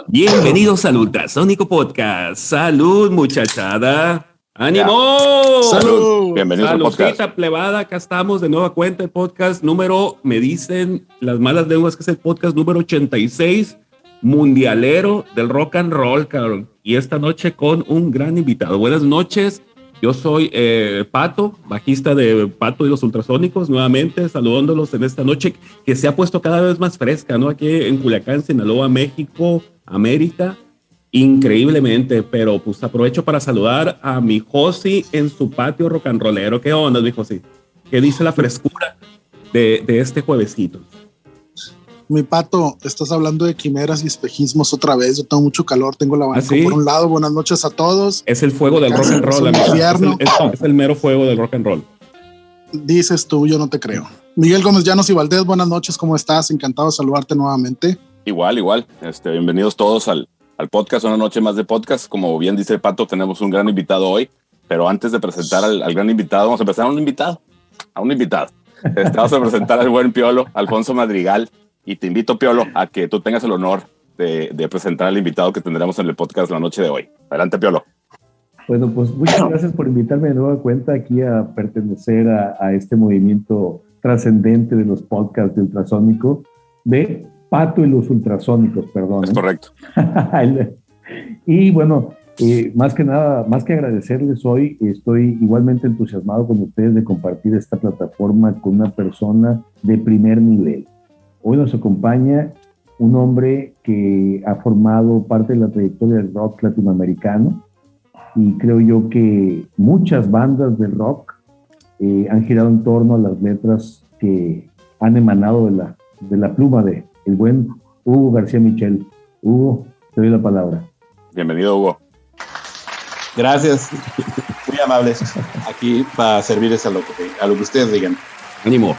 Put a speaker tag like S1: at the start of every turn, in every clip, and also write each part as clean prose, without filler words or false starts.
S1: Bienvenidos al Ultrasónico Podcast. Salud, muchachada. ¡Ánimo!
S2: ¡Salud! Bienvenidos al podcast.
S1: Saludcita plebada, acá estamos de nueva cuenta, el podcast número, me dicen las malas lenguas que es el podcast número 86, mundialero del rock and roll, cabrón. Y esta noche con un gran invitado. Buenas noches, yo soy Pato, bajista de Pato y los Ultrasónicos, nuevamente saludándolos en esta noche que se ha puesto cada vez más fresca, ¿no? Aquí en Culiacán, Sinaloa, México, América. Increíblemente, pero pues aprovecho para saludar a mi Josi en su patio rock and rollero. ¿Qué onda, mi Josi? ¿Qué dice la frescura de este juevesito?
S2: Mi Pato, estás hablando de quimeras y espejismos otra vez. Yo tengo mucho calor, tengo la banca por un lado. Buenas noches a todos.
S1: Es el fuego del rock and roll, es el mero fuego del rock and roll.
S2: Dices tú, yo no te creo. Miguel Gómez Llanos y Valdés, buenas noches, ¿cómo estás? Encantado de saludarte nuevamente.
S3: Igual. Bienvenidos todos al podcast, una noche más de podcast. Como bien dice Pato, tenemos un gran invitado hoy, pero antes de presentar al gran invitado, vamos a empezar a un invitado. Vamos a presentar al buen Piolo, Alfonso Madrigal, y te invito, Piolo, a que tú tengas el honor de presentar al invitado que tendremos en el podcast la noche de hoy. Adelante, Piolo.
S4: Bueno, pues muchas gracias por invitarme de nueva cuenta aquí a pertenecer a este movimiento trascendente de los podcasts de Ultrasónico, de Pato y los Ultrasónicos, perdón.
S3: Es correcto.
S4: Y bueno, más que nada, más que agradecerles hoy, estoy igualmente entusiasmado con ustedes de compartir esta plataforma con una persona de primer nivel. Hoy nos acompaña un hombre que ha formado parte de la trayectoria del rock latinoamericano y creo yo que muchas bandas de rock han girado en torno a las letras que han emanado de la pluma de el buen Hugo García Michel. Hugo, te doy la palabra.
S3: Bienvenido, Hugo.
S5: Gracias, muy amables. Aquí para servirles a lo que ustedes digan.
S1: Ánimo.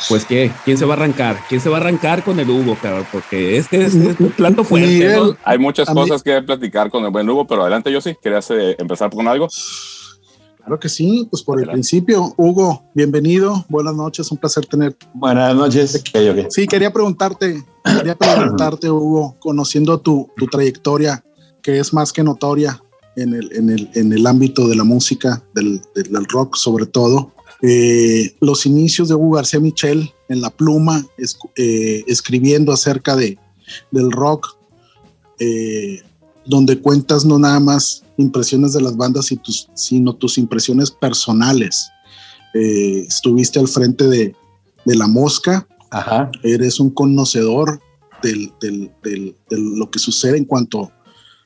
S1: Pues ¿quién se va a arrancar? ¿Quién se va a arrancar con el Hugo, cabrón? Porque este es un plato fuerte, ¿no?
S3: Hay muchas cosas que platicar con el buen Hugo, pero adelante, yo sí. ¿Querías empezar con algo?
S2: Claro que sí, pues por el principio. Hugo, bienvenido, buenas noches, un placer tenerte.
S5: Buenas noches. Okay.
S2: Sí, quería preguntarte, Hugo, conociendo tu trayectoria, que es más que notoria en el ámbito de la música, del rock sobre todo, los inicios de Hugo García Michel en la pluma, escribiendo acerca del rock, donde cuentas no nada más impresiones de las bandas, sino tus impresiones personales. Estuviste al frente de La Mosca.
S5: Ajá.
S2: Eres un conocedor de lo que sucede en cuanto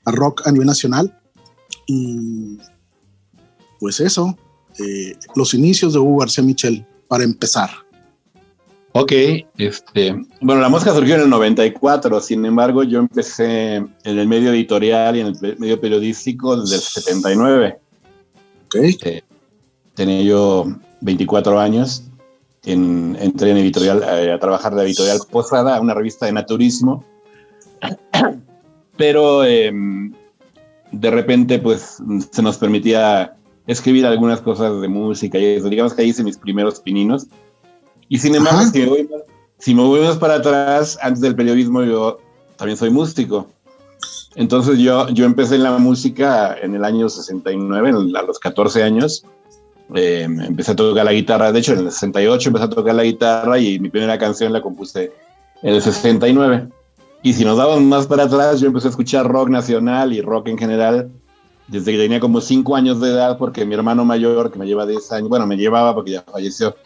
S2: a rock a nivel nacional. Y pues eso, los inicios de Hugo García Michel, para empezar.
S5: Ok, bueno, La Mosca surgió en el 94, sin embargo, yo empecé en el medio editorial y en el medio periodístico desde el 79.
S2: Ok.
S5: Tenía yo 24 años, entré en editorial, a trabajar de editorial Posada, una revista de naturismo, pero de repente, pues, se nos permitía escribir algunas cosas de música y eso, digamos que ahí hice mis primeros pininos. Y sin embargo, si me voy más para atrás, antes del periodismo yo también soy músico. Entonces yo empecé en la música en el año 69, a los 14 años. Empecé a tocar la guitarra, de hecho en el 68 empecé a tocar la guitarra y mi primera canción la compuse en el 69. Y si nos damos más para atrás, yo empecé a escuchar rock nacional y rock en general desde que tenía como 5 años de edad, porque mi hermano mayor, que me lleva 10 años, bueno, me llevaba porque ya falleció,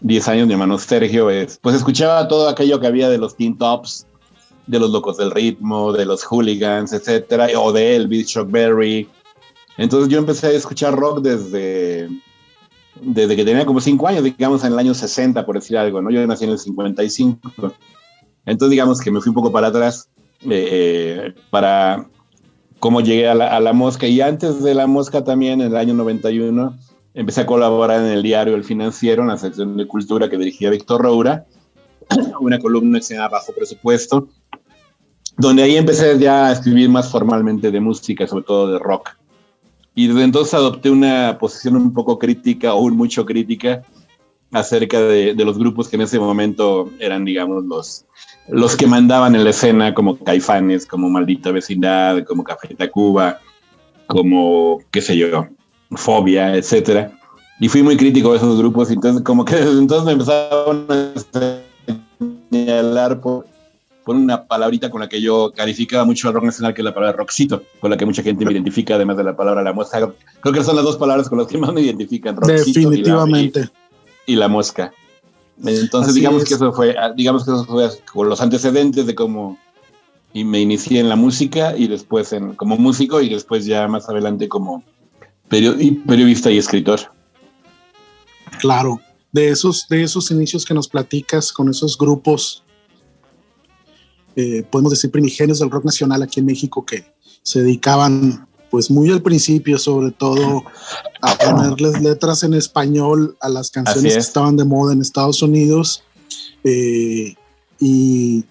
S5: 10 años, mi hermano Sergio, pues escuchaba todo aquello que había de los Teen Tops, de los Locos del Ritmo, de los Hooligans, etcétera, o de Elvis, Chuck Berry. Entonces yo empecé a escuchar rock desde que tenía como 5 años, digamos en el año 60, por decir algo, ¿no? Yo nací en el 55. Entonces digamos que me fui un poco para atrás para cómo llegué a la Mosca. Y antes de La Mosca también, en el año 91, empecé a colaborar en el diario El Financiero, en la sección de cultura que dirigía Víctor Roura, una columna que se llama Bajo Presupuesto, donde ahí empecé ya a escribir más formalmente de música, sobre todo de rock. Y desde entonces adopté una posición un poco crítica, o mucho crítica, acerca de los grupos que en ese momento eran, digamos, los que mandaban en la escena, como Caifanes, como Maldita Vecindad, como Café Tacuba, como, qué sé yo, Fobia, etcétera. Y fui muy crítico de esos grupos, entonces como que desde entonces me empezaron a señalar por una palabrita con la que yo calificaba mucho al rock nacional, que es la palabra rockcito, con la que mucha gente me identifica, además de la palabra la mosca. Creo que son las dos palabras con las que más me identifican, rockcito.
S2: Definitivamente.
S5: Y la mosca. Entonces, digamos que eso fue con los antecedentes de cómo y me inicié en la música y después como músico y después ya más adelante como periodista y escritor.
S2: Claro, de esos inicios que nos platicas con esos grupos, podemos decir primigenios del rock nacional aquí en México, que se dedicaban pues muy al principio sobre todo a ponerles letras en español a las canciones que estaban de moda en Estados Unidos, y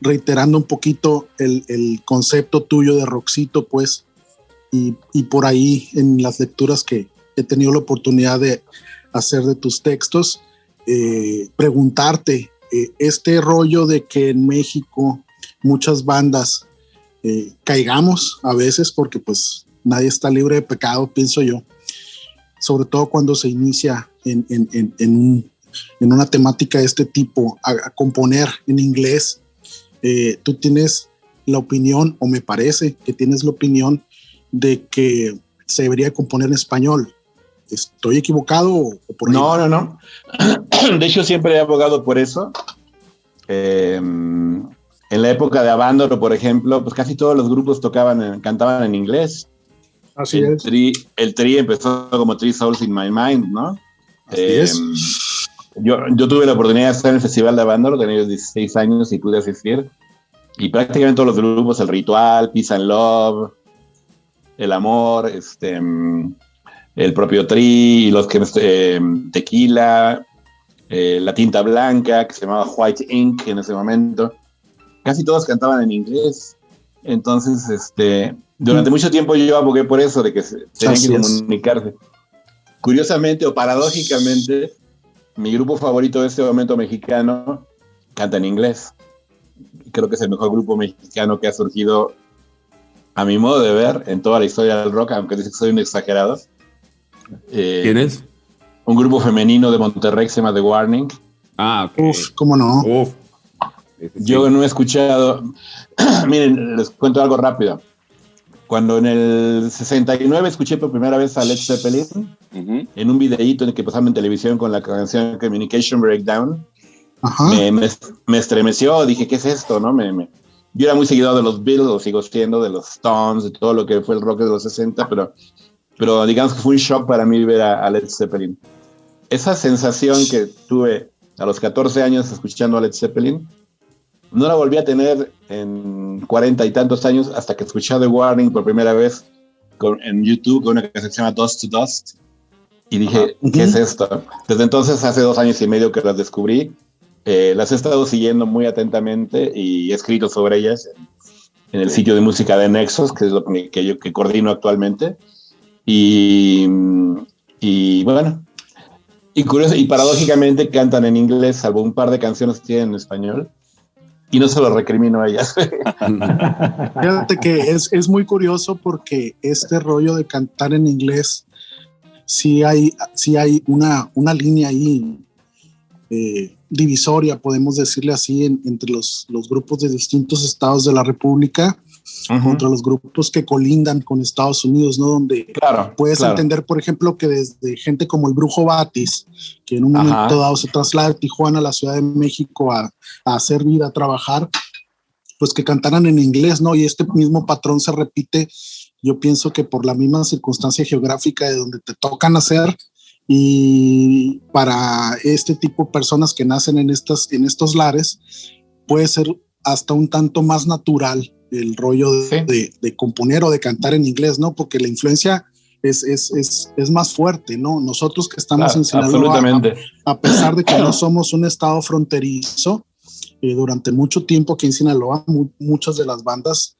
S2: reiterando un poquito el concepto tuyo de rockcito, pues, y por ahí en las lecturas que he tenido la oportunidad de hacer de tus textos, preguntarte, este rollo de que en México muchas bandas caigamos a veces, porque pues nadie está libre de pecado, pienso yo, sobre todo cuando se inicia en una temática de este tipo, a componer en inglés. Tú tienes la opinión, o me parece que tienes la opinión, de que se debería componer en español. ¿Estoy equivocado o por ahí?
S5: No. De hecho, siempre he abogado por eso. En la época de Avándaro, por ejemplo, pues casi todos los grupos cantaban en inglés.
S2: Así es.
S5: El Tri empezó como Three Souls in My Mind, ¿no?
S2: Así es.
S5: Yo tuve la oportunidad de estar en el Festival de Avándaro, tenía 16 años y pude asistir. Y prácticamente todos los grupos, El Ritual, Peace and Love, El Amor, el propio Tri, y los que Tequila, La Tinta Blanca, que se llamaba White Ink en ese momento, casi todos cantaban en inglés. Entonces, durante mucho tiempo yo abogué por eso, de que tenían que comunicarse. Curiosamente o paradójicamente, mi grupo favorito de este momento mexicano canta en inglés. Creo que es el mejor grupo mexicano que ha surgido, a mi modo de ver, en toda la historia del rock, aunque dice que soy un exagerado.
S1: ¿Quién es?
S5: Un grupo femenino de Monterrey que se llama The Warning.
S1: Ah, okay.
S2: Uf, ¿cómo no?
S1: Uf.
S5: Yo no he escuchado. Miren, les cuento algo rápido. Cuando en el 69 escuché por primera vez a Led Zeppelin, en un videíto en el que pasaban en televisión con la canción Communication Breakdown, me estremeció. Dije, ¿qué es esto? ¿No? Yo era muy seguidor de los Beatles, lo sigo siendo, de los Stones, de todo lo que fue el rock de los 60, pero digamos que fue un shock para mí ver a Led Zeppelin. Esa sensación que tuve a los 14 años escuchando a Led Zeppelin, no la volví a tener en 40 y tantos años hasta que escuché The Warning por primera vez en YouTube con una canción que se llama Dust to Dust, y dije, ¿qué es esto? Desde entonces, hace 2 años y medio que las descubrí, las he estado siguiendo muy atentamente y he escrito sobre ellas en el sitio de música de Nexos, que es lo que coordino actualmente. Y bueno, y curioso, y paradójicamente cantan en inglés, salvo un par de canciones que tienen en español, y no se lo recrimino a ellas.
S2: Fíjate que es muy curioso, porque este rollo de cantar en inglés, sí hay una línea ahí divisoria, podemos decirle así, entre los grupos de distintos estados de la República, contra los grupos que colindan con Estados Unidos, ¿no? Donde puedes entender, por ejemplo, que desde gente como el Brujo Batis, que en un momento dado se traslada de Tijuana a la Ciudad de México a hacer vida, a trabajar, pues que cantaran en inglés, ¿no? Y este mismo patrón se repite, yo pienso que por la misma circunstancia geográfica de donde te toca nacer, y para este tipo de personas que nacen en estos lares, puede ser hasta un tanto más natural el rollo de componer o de cantar en inglés, ¿no? Porque la influencia es más fuerte, ¿no? Nosotros que estamos en Sinaloa, a pesar de que no somos un estado fronterizo, durante mucho tiempo aquí en Sinaloa, muchas de las bandas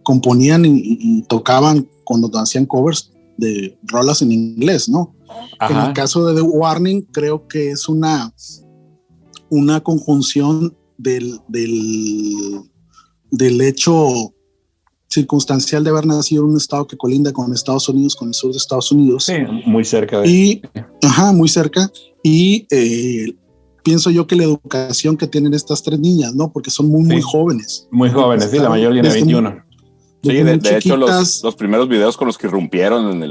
S2: componían y tocaban cuando hacían covers de rolas en inglés, ¿no? En el caso de The Warning, creo que es una conjunción del hecho circunstancial de haber nacido en un estado que colinda con Estados Unidos, con el sur de Estados Unidos.
S5: Sí, muy cerca.
S2: Muy cerca. Y pienso yo que la educación que tienen estas 3 niñas, ¿no? Porque son muy jóvenes.
S5: Muy jóvenes, sí, la mayoría tiene 21.
S3: Sí, de hecho, los primeros videos con los que irrumpieron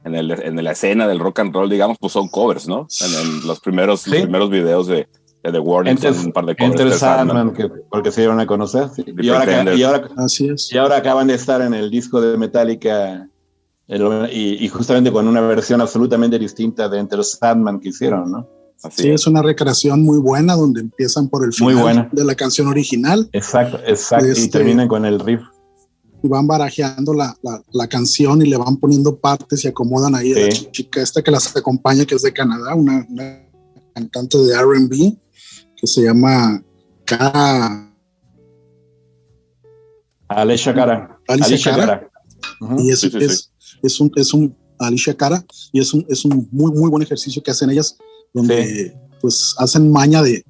S3: en la escena del rock and roll, digamos, pues son covers, ¿no? En los primeros videos de The Warning son un par de covers.
S5: Enter Sandman, porque se dieron a conocer. Sí.
S2: Así es.
S5: Y ahora acaban de estar en el disco de Metallica y justamente con una versión absolutamente distinta de Enter Sandman que hicieron, ¿no?
S2: Así es una recreación muy buena donde empiezan por el final de la canción original.
S5: Exacto. Y terminan con el riff.
S2: Y van barajeando la canción y le van poniendo partes y acomodan ahí a la chica esta que las acompaña, que es de Canadá, una cantante de R&B que se llama
S5: Alicia Cara.
S2: Uh-huh. Y es un Alicia Cara, y es un muy, muy buen ejercicio que hacen ellas, donde pues hacen maña de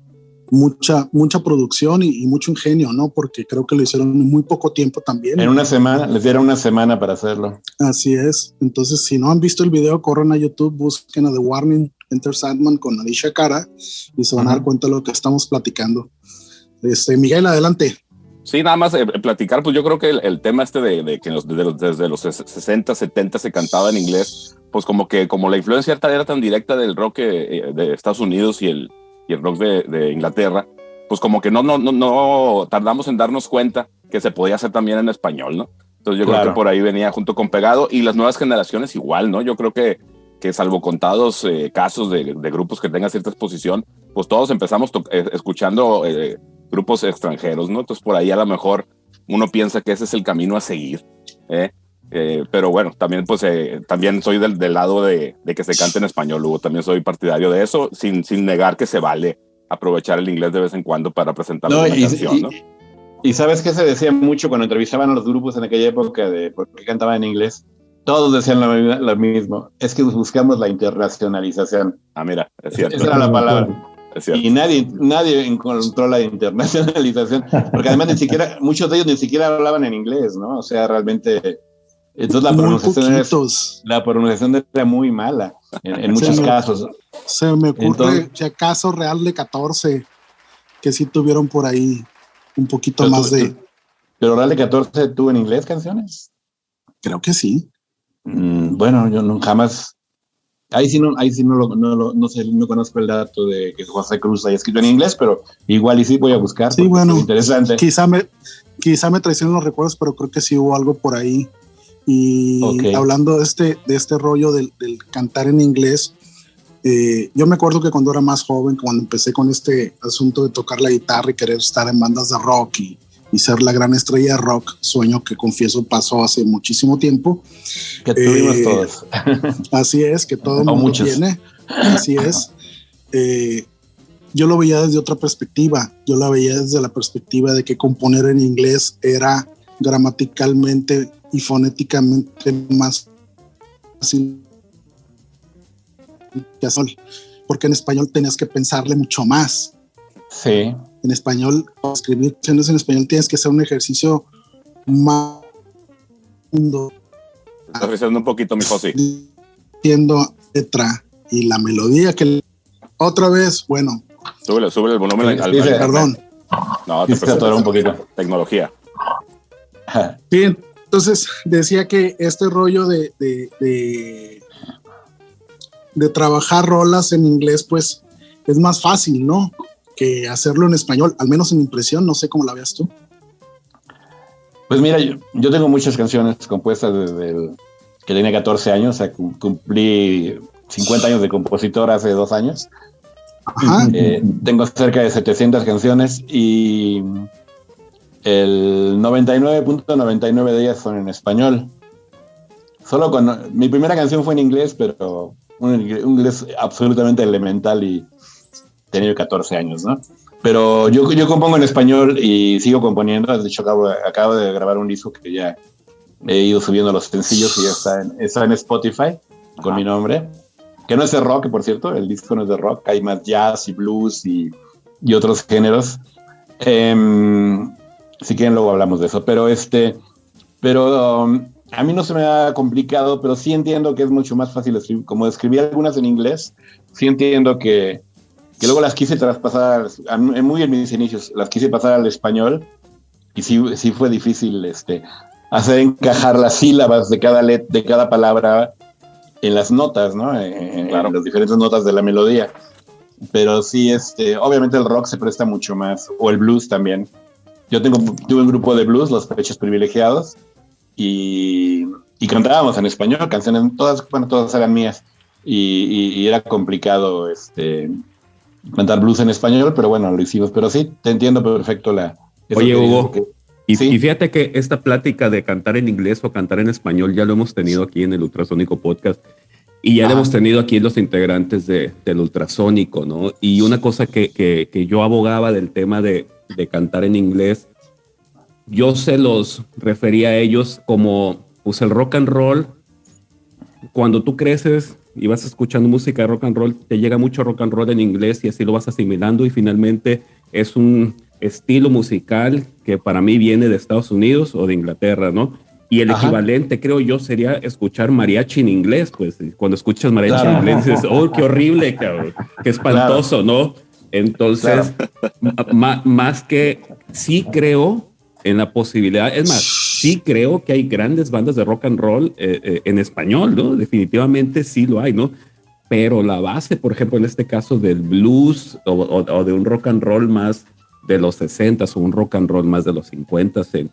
S2: mucha producción y mucho ingenio, ¿no? Porque creo que lo hicieron en muy poco tiempo también.
S5: En una semana, les dieron una semana para hacerlo.
S2: Así es. Entonces, si no han visto el video, corran a YouTube, busquen a The Warning, Enter Sandman con Alicia Cara y se van a dar cuenta de lo que estamos platicando. Miguel, adelante.
S3: Sí, nada más platicar, pues yo creo que el tema de que desde los 60, 70 se cantaba en inglés, pues como la influencia era tan directa del rock de Estados Unidos y el rock de Inglaterra, pues como que no tardamos en darnos cuenta que se podía hacer también en español, ¿no? Entonces yo creo que por ahí venía junto con Pegado, y las nuevas generaciones igual, ¿no? Yo creo que salvo contados casos de grupos que tengan cierta exposición, pues todos empezamos escuchando grupos extranjeros, ¿no? Entonces por ahí a lo mejor uno piensa que ese es el camino a seguir, pero bueno, también pues también soy del lado de que se cante en español, Hugo, también soy partidario de eso, sin negar que se vale aprovechar el inglés de vez en cuando para presentar una canción, ¿no?
S5: Y ¿sabes qué se decía mucho cuando entrevistaban a los grupos en aquella época de por qué cantaban en inglés? Todos decían lo mismo, es que buscamos la internacionalización.
S3: Ah, mira, es cierto.
S5: Esa era la palabra. Y nadie encontró la internacionalización, porque además muchos de ellos ni siquiera hablaban en inglés, ¿no? O sea, realmente, entonces la pronunciación era muy mala en muchos casos.
S2: Se me ocurre, si acaso, Real de 14, que sí tuvieron por ahí un poquito más de...
S5: ¿Pero Real de 14 tuvo en inglés canciones?
S2: Creo que sí.
S5: Bueno, yo jamás... Ahí sí no sé, no conozco el dato de que José Cruz haya escrito en inglés, pero igual y sí voy a buscar.
S2: Sí, bueno,
S5: es interesante.
S2: Quizá me traicionan los recuerdos, pero creo que sí hubo algo por ahí. Y hablando de este rollo del cantar en inglés, yo me acuerdo que cuando era más joven, cuando empecé con este asunto de tocar la guitarra y querer estar en bandas de rock y ser la gran estrella de rock, sueño que confieso pasó hace muchísimo tiempo.
S5: Que tuvimos todos.
S2: Así es, que todo el mundo tiene. Así es. Yo lo veía desde otra perspectiva. Yo la veía desde la perspectiva de que componer en inglés era gramaticalmente y fonéticamente más fácil que hacer, porque en español tenías que pensarle mucho más.
S5: Sí.
S2: En español, para escribir canciones en español tienes que hacer un ejercicio más...
S3: Estás diciendo un poquito, mi José.
S2: Entiendo letra y la melodía que... Otra vez, bueno.
S3: Súbele el volumen.
S2: Perdón.
S3: No, te atoró un poquito. Tecnología.
S2: Bien, entonces decía que este rollo de trabajar rolas en inglés, pues es más fácil, ¿no? Que hacerlo en español, al menos en mi impresión, no sé cómo la veas tú.
S5: Pues mira, yo tengo muchas canciones compuestas desde que tenía 14 años, o sea, cumplí 50 años de compositor hace 2 años. Ajá. Tengo cerca de 700 canciones y el 99.99 de ellas son en español. Mi primera canción fue en inglés, pero un inglés absolutamente elemental y tenía 14 años, ¿no? Pero yo compongo en español y sigo componiendo. De hecho, acabo de grabar un disco que ya he ido subiendo los sencillos y ya está en Spotify con mi nombre. que no es de rock, por cierto, el disco no es de rock, hay más jazz y blues y otros géneros. Si quieren luego hablamos de eso, pero a mí no se me ha complicado, pero sí entiendo que es mucho más fácil escribir, como escribí algunas en inglés, sí entiendo que luego las quise traspasar, muy en mis inicios, las quise pasar al español, y sí fue difícil hacer encajar las sílabas de cada palabra en las notas, ¿no? En las diferentes notas de la melodía. Pero sí, obviamente el rock se presta mucho más, o el blues también. Yo tuve un grupo de blues, Los Pechos Privilegiados, y cantábamos en español, canciones, todas eran mías, y era complicado cantar blues en español, pero bueno, lo hicimos. Pero sí, te entiendo perfecto
S1: Oye, Hugo,
S5: ¿sí?
S1: Y fíjate que esta plática de cantar en inglés o cantar en español ya lo hemos tenido aquí en el Ultrasónico Podcast, y ya lo hemos tenido aquí los integrantes del Ultrasónico, ¿no? Y una cosa que yo abogaba del tema de cantar en inglés, yo se los refería a ellos como, pues el rock and roll, cuando tú creces y vas escuchando música de rock and roll, te llega mucho rock and roll en inglés y así lo vas asimilando, y finalmente es un estilo musical que para mí viene de Estados Unidos o de Inglaterra, ¿no? Y el equivalente, creo yo, sería escuchar mariachi en inglés, pues cuando escuchas mariachi en inglés dices, oh, qué horrible, cabrón, qué espantoso, ¿no? Entonces, más que sí creo en la posibilidad, es más, sí creo que hay grandes bandas de rock and roll en español, ¿no? Definitivamente sí lo hay, ¿no? Pero la base, por ejemplo, en este caso del blues o de un rock and roll más de los 60s o un rock and roll más de los 50s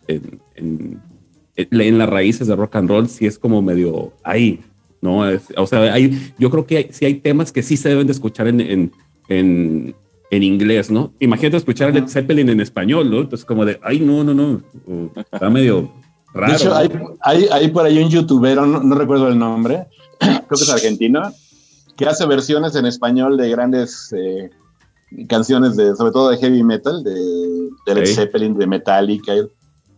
S1: en las raíces de rock and roll, sí es como medio ahí, ¿no? O sea, yo creo que sí hay temas que sí se deben de escuchar en inglés, ¿no? Imagínate escuchar a Led Zeppelin en español, ¿no? Entonces como de, ay, no, está medio raro.
S5: De hecho,
S1: ¿no?
S5: hay por ahí un youtuber, no recuerdo el nombre, creo que es argentino, que hace versiones en español de grandes canciones, sobre todo de heavy metal, de Led Zeppelin, de Metallica,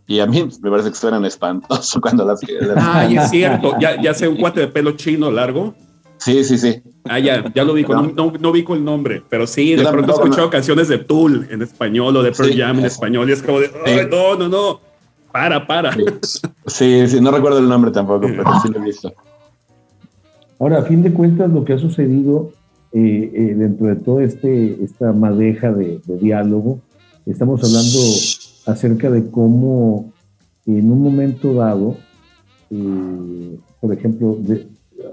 S5: y a mí me parece que suenan espantoso cuando las
S1: Ay, es cierto, ya sé, un cuate de pelo chino largo.
S5: Sí.
S1: Ya lo vi, no vi con el nombre, pero sí, de pronto he escuchado canciones de Tool en español o de Pearl Jam en español, y es como de, ay, no, para.
S5: Sí, no recuerdo el nombre tampoco, pero sí lo he visto.
S4: Ahora, a fin de cuentas, lo que ha sucedido dentro de toda esta madeja de diálogo, estamos hablando acerca de cómo en un momento dado, por ejemplo,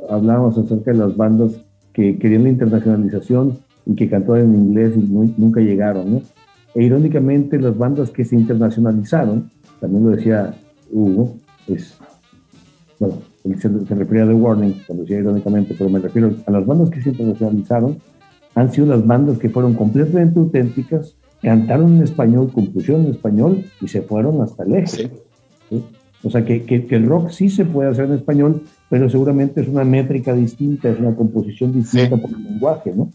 S4: hablábamos acerca de las bandas que querían la internacionalización y que cantaban en inglés y nunca llegaron, ¿no? E irónicamente, las bandas que se internacionalizaron, también lo decía Hugo, él se refería a The Warning, cuando decía irónicamente, pero me refiero a las bandas que se internacionalizaron, han sido las bandas que fueron completamente auténticas, cantaron en español, compusieron en español y se fueron hasta el eje. ¿Sí? O sea, que el rock sí se puede hacer en español, pero seguramente es una métrica distinta, es una composición distinta por el lenguaje, ¿no?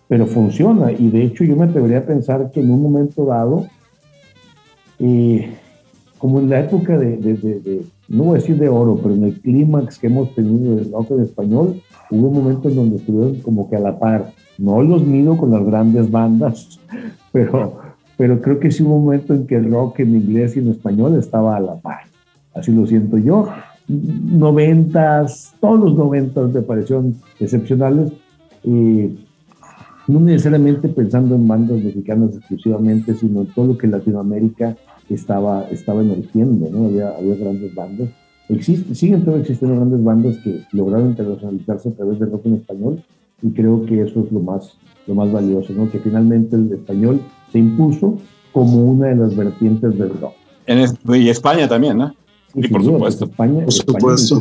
S4: Pero funciona, y de hecho yo me atrevería a pensar que en un momento dado, como en la época no voy a decir de oro, pero en el clímax que hemos tenido del rock en español, hubo momentos en donde estuvieron como que a la par. No los mido con las grandes bandas, pero creo que sí hubo un momento en que el rock en inglés y en español estaba a la par. Así lo siento yo. 90s, todos los 90s me parecieron excepcionales. No necesariamente pensando en bandas mexicanas exclusivamente, sino en todo lo que Latinoamérica estaba emergiendo, ¿no? Había grandes bandas. Siguen todavía existiendo grandes bandas que lograron internacionalizarse a través del rock en español, y creo que eso es lo más valioso, ¿no? Que finalmente el español se impuso como una de las vertientes del rock.
S5: Y España también, ¿no?
S1: Sí, por supuesto.
S4: España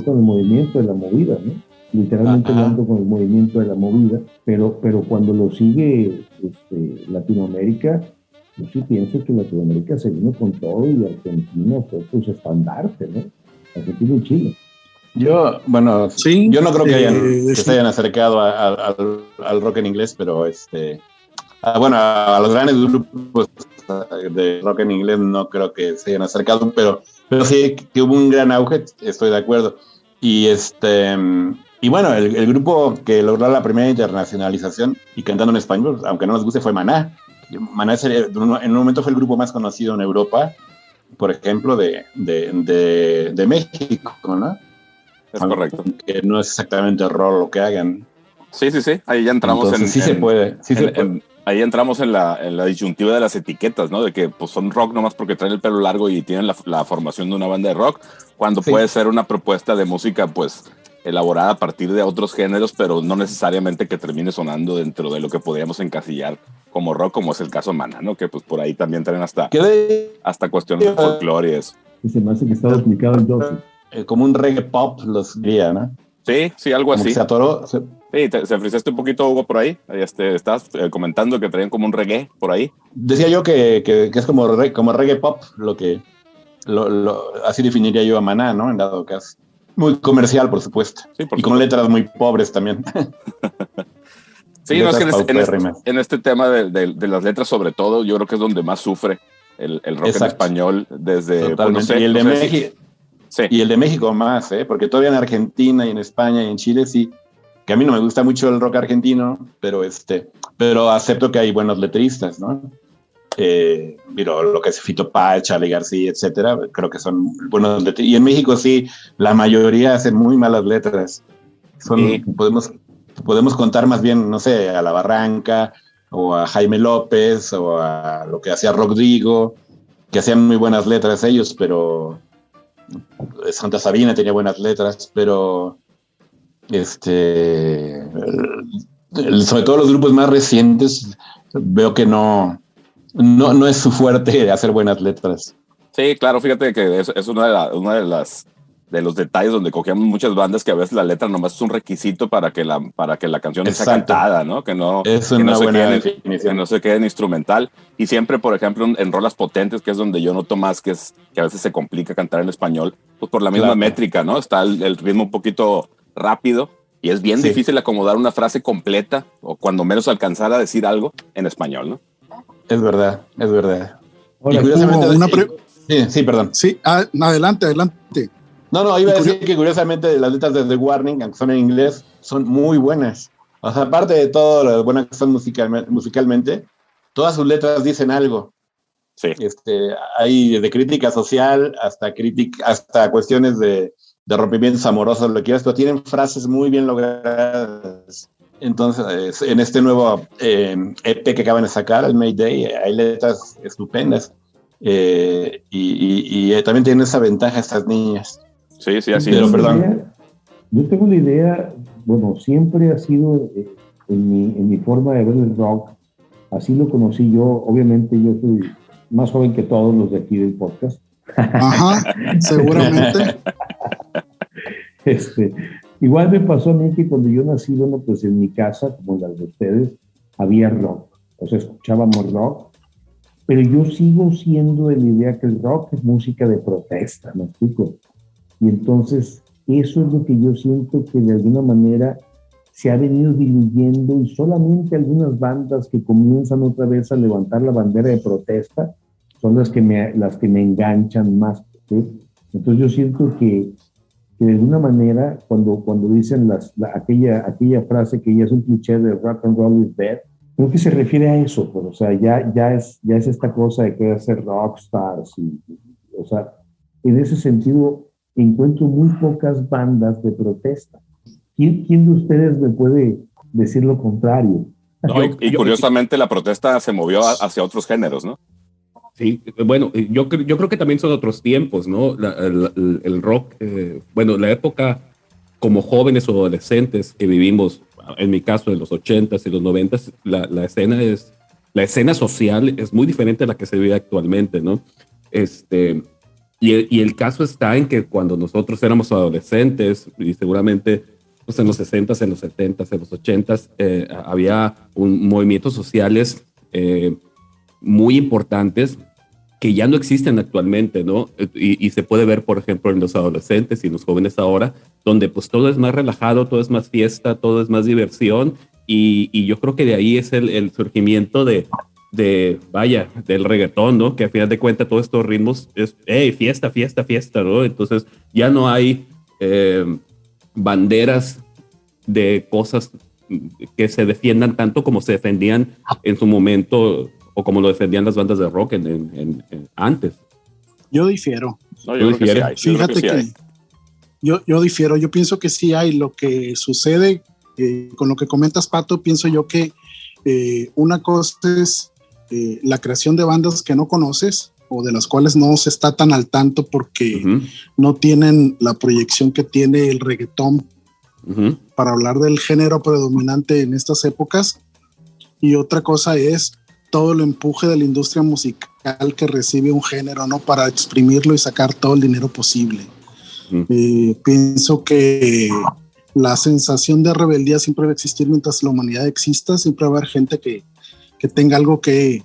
S4: con el movimiento de la movida, ¿no? Literalmente hablando con el movimiento de la movida, pero cuando lo sigue Latinoamérica, yo sí pienso que Latinoamérica se vino con todo, y Argentina fue pues estandarte, ¿no? Argentina y Chile.
S5: Yo no creo que se hayan acercado al rock en inglés, pero a los grandes grupos de rock en inglés no creo que se hayan acercado, pero sí que hubo un gran auge, estoy de acuerdo. Y Y bueno, el grupo que logró la primera internacionalización y cantando en español, aunque no nos guste, fue Maná. Maná en un momento fue el grupo más conocido en Europa, por ejemplo, de México, ¿no?
S3: Es correcto.
S5: Que no es exactamente rol lo que hagan.
S3: Sí. Ahí ya entramos.
S5: Entonces, sí se puede.
S3: Ahí entramos en la disyuntiva de las etiquetas, ¿no? De que pues son rock nomás porque traen el pelo largo y tienen la formación de una banda de rock, cuando puede ser una propuesta de música, pues, elaborada a partir de otros géneros, pero no necesariamente que termine sonando dentro de lo que podríamos encasillar como rock, como es el caso de Maná, ¿no? Que pues por ahí también traen hasta cuestiones de folclore y eso.
S4: Se me hace que está duplicado el dosis.
S5: Como un reggae pop, los diría, ¿no?
S3: Sí, algo así.
S5: Se atoró.
S3: Sí, se frisaste un poquito, Hugo, por ahí. Estás comentando que traían como un reggae por ahí.
S5: Decía yo que es como reggae pop, así definiría yo a Maná, ¿no? En dado caso. Muy comercial, por supuesto. Sí, y con letras muy pobres también.
S3: Sí, no, es que en este tema de las letras, sobre todo, yo creo que es donde más sufre el rock en español desde...
S5: Totalmente. Pues, y el de México. Sí. Y el de México más, porque todavía en Argentina y en España y en Chile sí, que a mí no me gusta mucho el rock argentino, pero acepto que hay buenos letristas, ¿no? Lo que es Fito Páez, Charly García, etcétera, creo que son buenos letristas. Y en México sí, la mayoría hacen muy malas letras. Podemos contar más bien, no sé, a La Barranca, o a Jaime López, o a lo que hacía Rodrigo, que hacían muy buenas letras ellos, pero... Santa Sabina tenía buenas letras, pero sobre todo los grupos más recientes veo que no es su fuerte hacer buenas letras.
S3: Sí, claro, fíjate que es una de los detalles donde cogíamos muchas bandas que a veces la letra nomás es un requisito para que la canción sea cantada, ¿no? Que no se quede en instrumental. Y siempre, por ejemplo, en rolas potentes, que es donde yo noto más que a veces se complica cantar en español, pues por la misma métrica, ¿no? Está el ritmo un poquito rápido y es bien difícil acomodar una frase completa o cuando menos alcanzar a decir algo en español, ¿no?
S5: Es verdad.
S2: Ahora,
S5: y curiosamente... Sí, perdón.
S2: Sí, adelante.
S5: No, iba a decir que curiosamente las letras de The Warning, aunque son en inglés, son muy buenas. O sea, aparte de todo lo buenas que son musicalmente, todas sus letras dicen algo.
S3: Sí.
S5: Hay de crítica social hasta cuestiones de rompimientos amorosos, lo que quieras, pero tienen frases muy bien logradas. Entonces, en este nuevo EP que acaban de sacar, el Mayday, hay letras estupendas. Y también tienen esa ventaja estas niñas.
S3: Sí, así es.
S5: Perdón.
S4: Yo tengo una idea, bueno, siempre ha sido en mi forma de ver el rock, así lo conocí yo. Obviamente yo soy más joven que todos los de aquí del podcast.
S2: Ajá, seguramente.
S4: Igual me pasó a mí que cuando yo nací, bueno, pues en mi casa, como las de ustedes, había rock, o sea, escuchábamos rock, pero yo sigo siendo de la idea que el rock es música de protesta, ¿me explico? Y entonces eso es lo que yo siento que de alguna manera se ha venido diluyendo y solamente algunas bandas que comienzan otra vez a levantar la bandera de protesta son las que me enganchan más, ¿sí? Entonces yo siento que de alguna manera cuando dicen aquella frase que ya es un cliché de rock and roll is dead, creo que se refiere a eso, pues, o sea, ya es esta cosa de querer ser rockstars o sea, en ese sentido encuentro muy pocas bandas de protesta. ¿Quién de ustedes me puede decir lo contrario?
S3: No, y curiosamente la protesta se movió hacia otros géneros, ¿no? Sí, bueno, yo creo que también son otros tiempos, ¿no? El rock, bueno, la época como jóvenes o adolescentes que vivimos, en mi caso, en los 80s y los 90s, la escena social es muy diferente a la que se vive actualmente, ¿no? Y el caso está en que cuando nosotros éramos adolescentes, y seguramente pues en los 60s, en los 70s, en los 80s, había movimientos sociales muy importantes que ya no existen actualmente, ¿no? Y se puede ver, por ejemplo, en los adolescentes y en los jóvenes ahora, donde pues todo es más relajado, todo es más fiesta, todo es más diversión, y yo creo que de ahí es el surgimiento del reggaetón, ¿no? Que a final de cuentas todos estos ritmos es, fiesta, ¿no? Entonces ya no hay banderas
S1: de cosas que se defiendan tanto como se defendían en su momento o como lo defendían las bandas de rock antes.
S2: Yo difiero.
S3: No, yo creo que sí hay.
S2: Fíjate que yo difiero. Yo pienso que sí hay. Lo que sucede con lo que comentas, Pato, pienso yo que una cosa es la creación de bandas que no conoces o de las cuales no se está tan al tanto porque no tienen la proyección que tiene el reggaetón para hablar del género predominante en estas épocas. Y otra cosa es todo el empuje de la industria musical que recibe un género, ¿no? Para exprimirlo y sacar todo el dinero posible. Pienso que la sensación de rebeldía siempre va a existir mientras la humanidad exista. Siempre va a haber gente que tenga algo que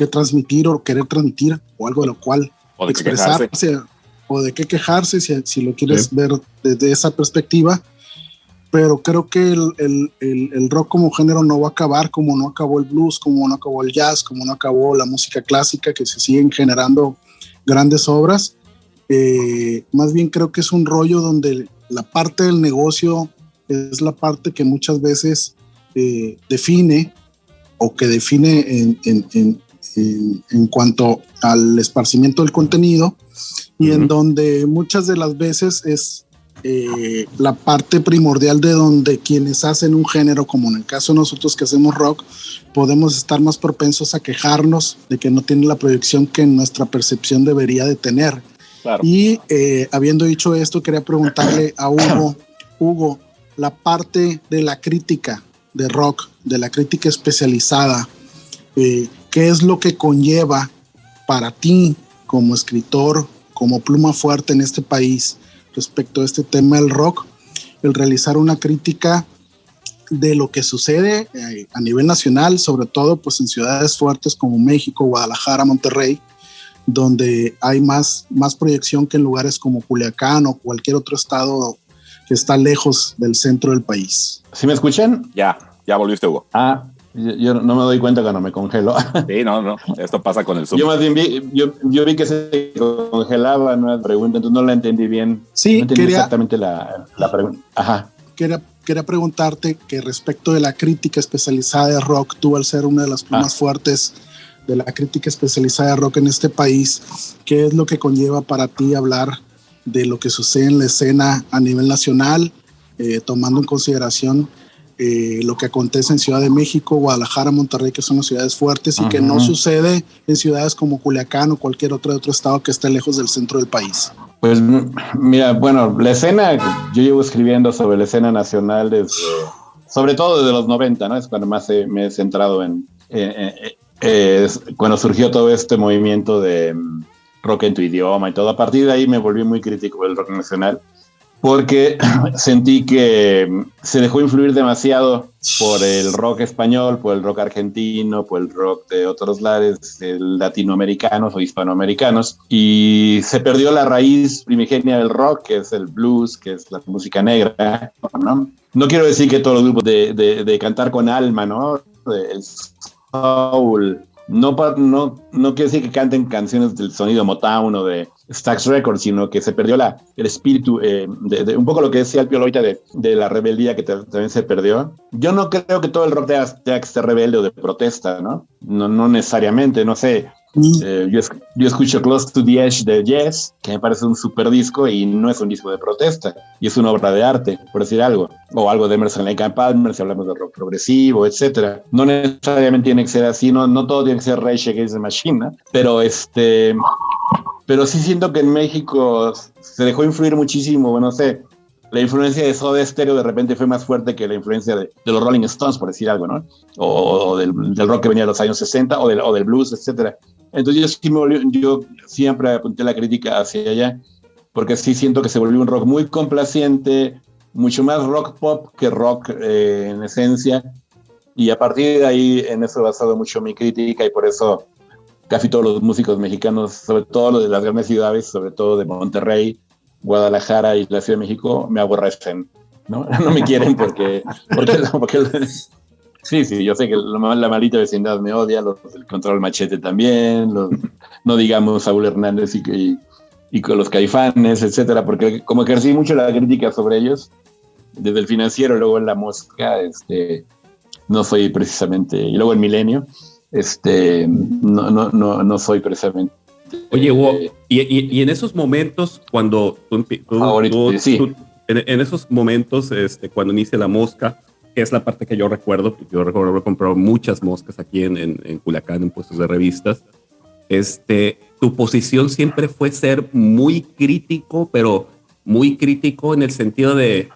S2: transmitir o querer transmitir, o algo de lo cual
S3: o de
S2: expresarse o de qué quejarse, si lo quieres ver desde esa perspectiva. Pero creo que el rock como género no va a acabar, como no acabó el blues, como no acabó el jazz, como no acabó la música clásica, que se siguen generando grandes obras. Más bien creo que es un rollo donde la parte del negocio es la parte que muchas veces define o que define en cuanto al esparcimiento del contenido, y en donde muchas de las veces es la parte primordial de donde quienes hacen un género, como en el caso de nosotros que hacemos rock, podemos estar más propensos a quejarnos de que no tiene la proyección que nuestra percepción debería de tener. Claro. Y habiendo dicho esto, quería preguntarle a Hugo, la parte de la crítica de rock, de la crítica especializada, ¿qué es lo que conlleva para ti como escritor, como pluma fuerte en este país respecto a este tema del rock, el realizar una crítica de lo que sucede a nivel nacional, sobre todo pues en ciudades fuertes como México, Guadalajara, Monterrey, donde hay más proyección que en lugares como Culiacán o cualquier otro estado que está lejos del centro del país?
S5: ¿Sí me escuchan?
S3: Ya volviste, Hugo.
S5: Yo no me doy cuenta cuando me congelo.
S3: Sí, no, esto pasa con el Zoom.
S5: Yo más bien vi que se congelaba, ¿no? La pregunta, entonces no la entendí bien.
S2: Sí,
S5: no entendí exactamente la pregunta. Ajá.
S2: Quería preguntarte que respecto de la crítica especializada de rock, tú al ser una de las plumas fuertes de la crítica especializada de rock en este país, ¿qué es lo que conlleva para ti hablar de lo que sucede en la escena a nivel nacional, tomando en consideración lo que acontece en Ciudad de México, Guadalajara, Monterrey, que son las ciudades fuertes, y que no sucede en ciudades como Culiacán o cualquier otro estado que esté lejos del centro del país?
S5: Pues mira, bueno, la escena, yo llevo escribiendo sobre la escena nacional sobre todo desde los 90, ¿no? Es cuando más me he centrado cuando surgió todo este movimiento de rock en tu idioma y todo. A partir de ahí me volví muy crítico del rock nacional, porque sentí que se dejó influir demasiado por el rock español, por el rock argentino, por el rock de otros lares latinoamericanos o hispanoamericanos, y se perdió la raíz primigenia del rock, que es el blues, que es la música negra, ¿no? No quiero decir que todos los grupos de cantar con alma, ¿no? El soul, no quiero decir que canten canciones del sonido Motown o de Stax Records, sino que se perdió el espíritu de un poco lo que decía el Pío Loita de la rebeldía, que también se perdió. Yo no creo que todo el rock tenga que ser rebelde o de protesta, ¿no? No necesariamente, no sé. Yo escucho Close to the Edge de Yes, que me parece un super disco y no es un disco de protesta, y es una obra de arte, por decir algo, o algo de Emerson Lake and Palmer si hablamos de rock progresivo, etcétera. No necesariamente tiene que ser así, no todo tiene que ser Rage Against the Machine, ¿no? Pero sí siento que en México se dejó influir muchísimo, no sé, la influencia de Soda Stereo de repente fue más fuerte que la influencia de los Rolling Stones, por decir algo, ¿no? O del rock que venía de los años 60, o del blues, etcétera. Entonces yo siempre apunté la crítica hacia allá, porque sí siento que se volvió un rock muy complaciente, mucho más rock pop que rock en esencia, y a partir de ahí en eso he basado mucho mi crítica, y por eso casi todos los músicos mexicanos, sobre todo los de las grandes ciudades, sobre todo de Monterrey, Guadalajara y la Ciudad de México, me aborrecen, ¿no? No me quieren porque sí, yo sé que la maldita vecindad me odia, el Control Machete también, no digamos Saúl Hernández y con los Caifanes, etcétera, porque como ejercí mucho la crítica sobre ellos, desde el Financiero, luego en La Mosca, no soy precisamente, y luego el Milenio, no soy precisamente.
S1: Oye, Hugo, y en esos momentos, cuando en esos momentos, cuando inicia La Mosca, que es la parte que yo recuerdo haber comprado muchas moscas aquí en Culiacán, en puestos de revistas, tu posición siempre fue ser muy crítico, pero muy crítico en el sentido de,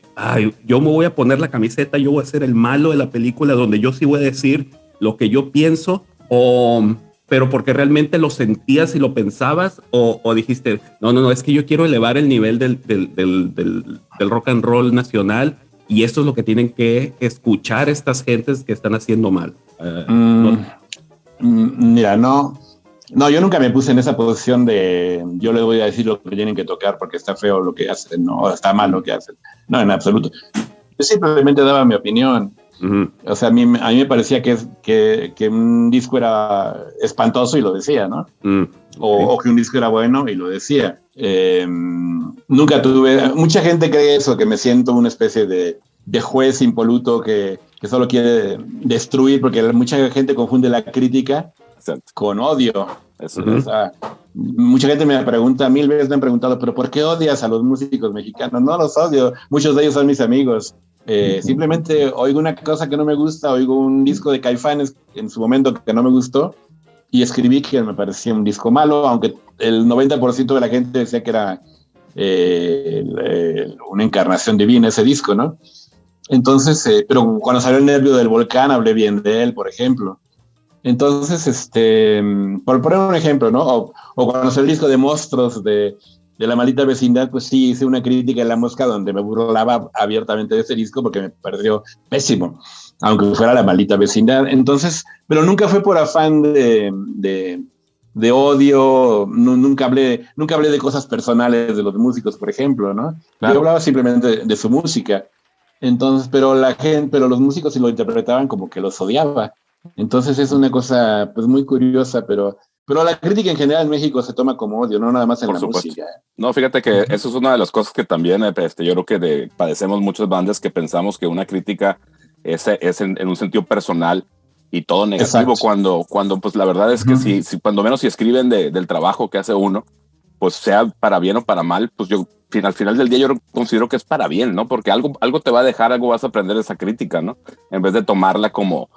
S1: yo me voy a poner la camiseta, yo voy a ser el malo de la película, donde yo sí voy a decir lo que yo pienso, pero porque realmente lo sentías y lo pensabas, o dijiste, no, es que yo quiero elevar el nivel del rock and roll nacional, y esto es lo que tienen que escuchar estas gentes que están haciendo mal.
S5: Mira, no, yo nunca me puse en esa posición de yo les voy a decir lo que tienen que tocar porque está feo lo que hacen, no, o está mal lo que hacen. No, en absoluto. Yo simplemente daba mi opinión. Uh-huh. O sea, a mí me parecía que un disco era espantoso y lo decía, ¿no? Uh-huh. O que un disco era bueno y lo decía. Nunca tuve... Mucha gente cree eso, que me siento una especie de juez impoluto que solo quiere destruir, porque mucha gente confunde la crítica con odio. Eso, uh-huh. O sea, mucha gente me pregunta, 1000 veces me han preguntado, ¿pero por qué odias a los músicos mexicanos? No los odio, muchos de ellos son mis amigos. Simplemente oigo una cosa que no me gusta, oigo un disco de Caifanes en su momento que no me gustó y escribí que me parecía un disco malo, aunque el 90% de la gente decía que era una encarnación divina ese disco, ¿no? Entonces, pero cuando salió El Nervio del Volcán hablé bien de él, por ejemplo. Entonces, por poner un ejemplo, ¿no? O cuando salió el disco de Monstruos de La Maldita Vecindad, pues sí, hice una crítica en La Mosca donde me burlaba abiertamente de ese disco porque me pareció pésimo, aunque fuera La Maldita Vecindad. Entonces, pero nunca fue por afán de odio, nunca hablé de cosas personales de los músicos, por ejemplo, ¿no? Claro. Yo hablaba simplemente de su música. Entonces, pero los músicos sí lo interpretaban como que los odiaba. Entonces es una cosa pues muy curiosa, pero la crítica en general en México se toma como odio, no nada más en la música.
S3: No, fíjate que eso es una de las cosas que también yo creo que padecemos muchas bandas, que pensamos que una crítica es en un sentido personal y todo negativo. Exacto. Cuando pues la verdad es que si cuando menos si escriben del trabajo que hace uno, pues sea para bien o para mal, pues yo al final del día yo considero que es para bien, ¿no? Porque algo te va a dejar, algo vas a aprender de esa crítica, ¿no? En vez de tomarla como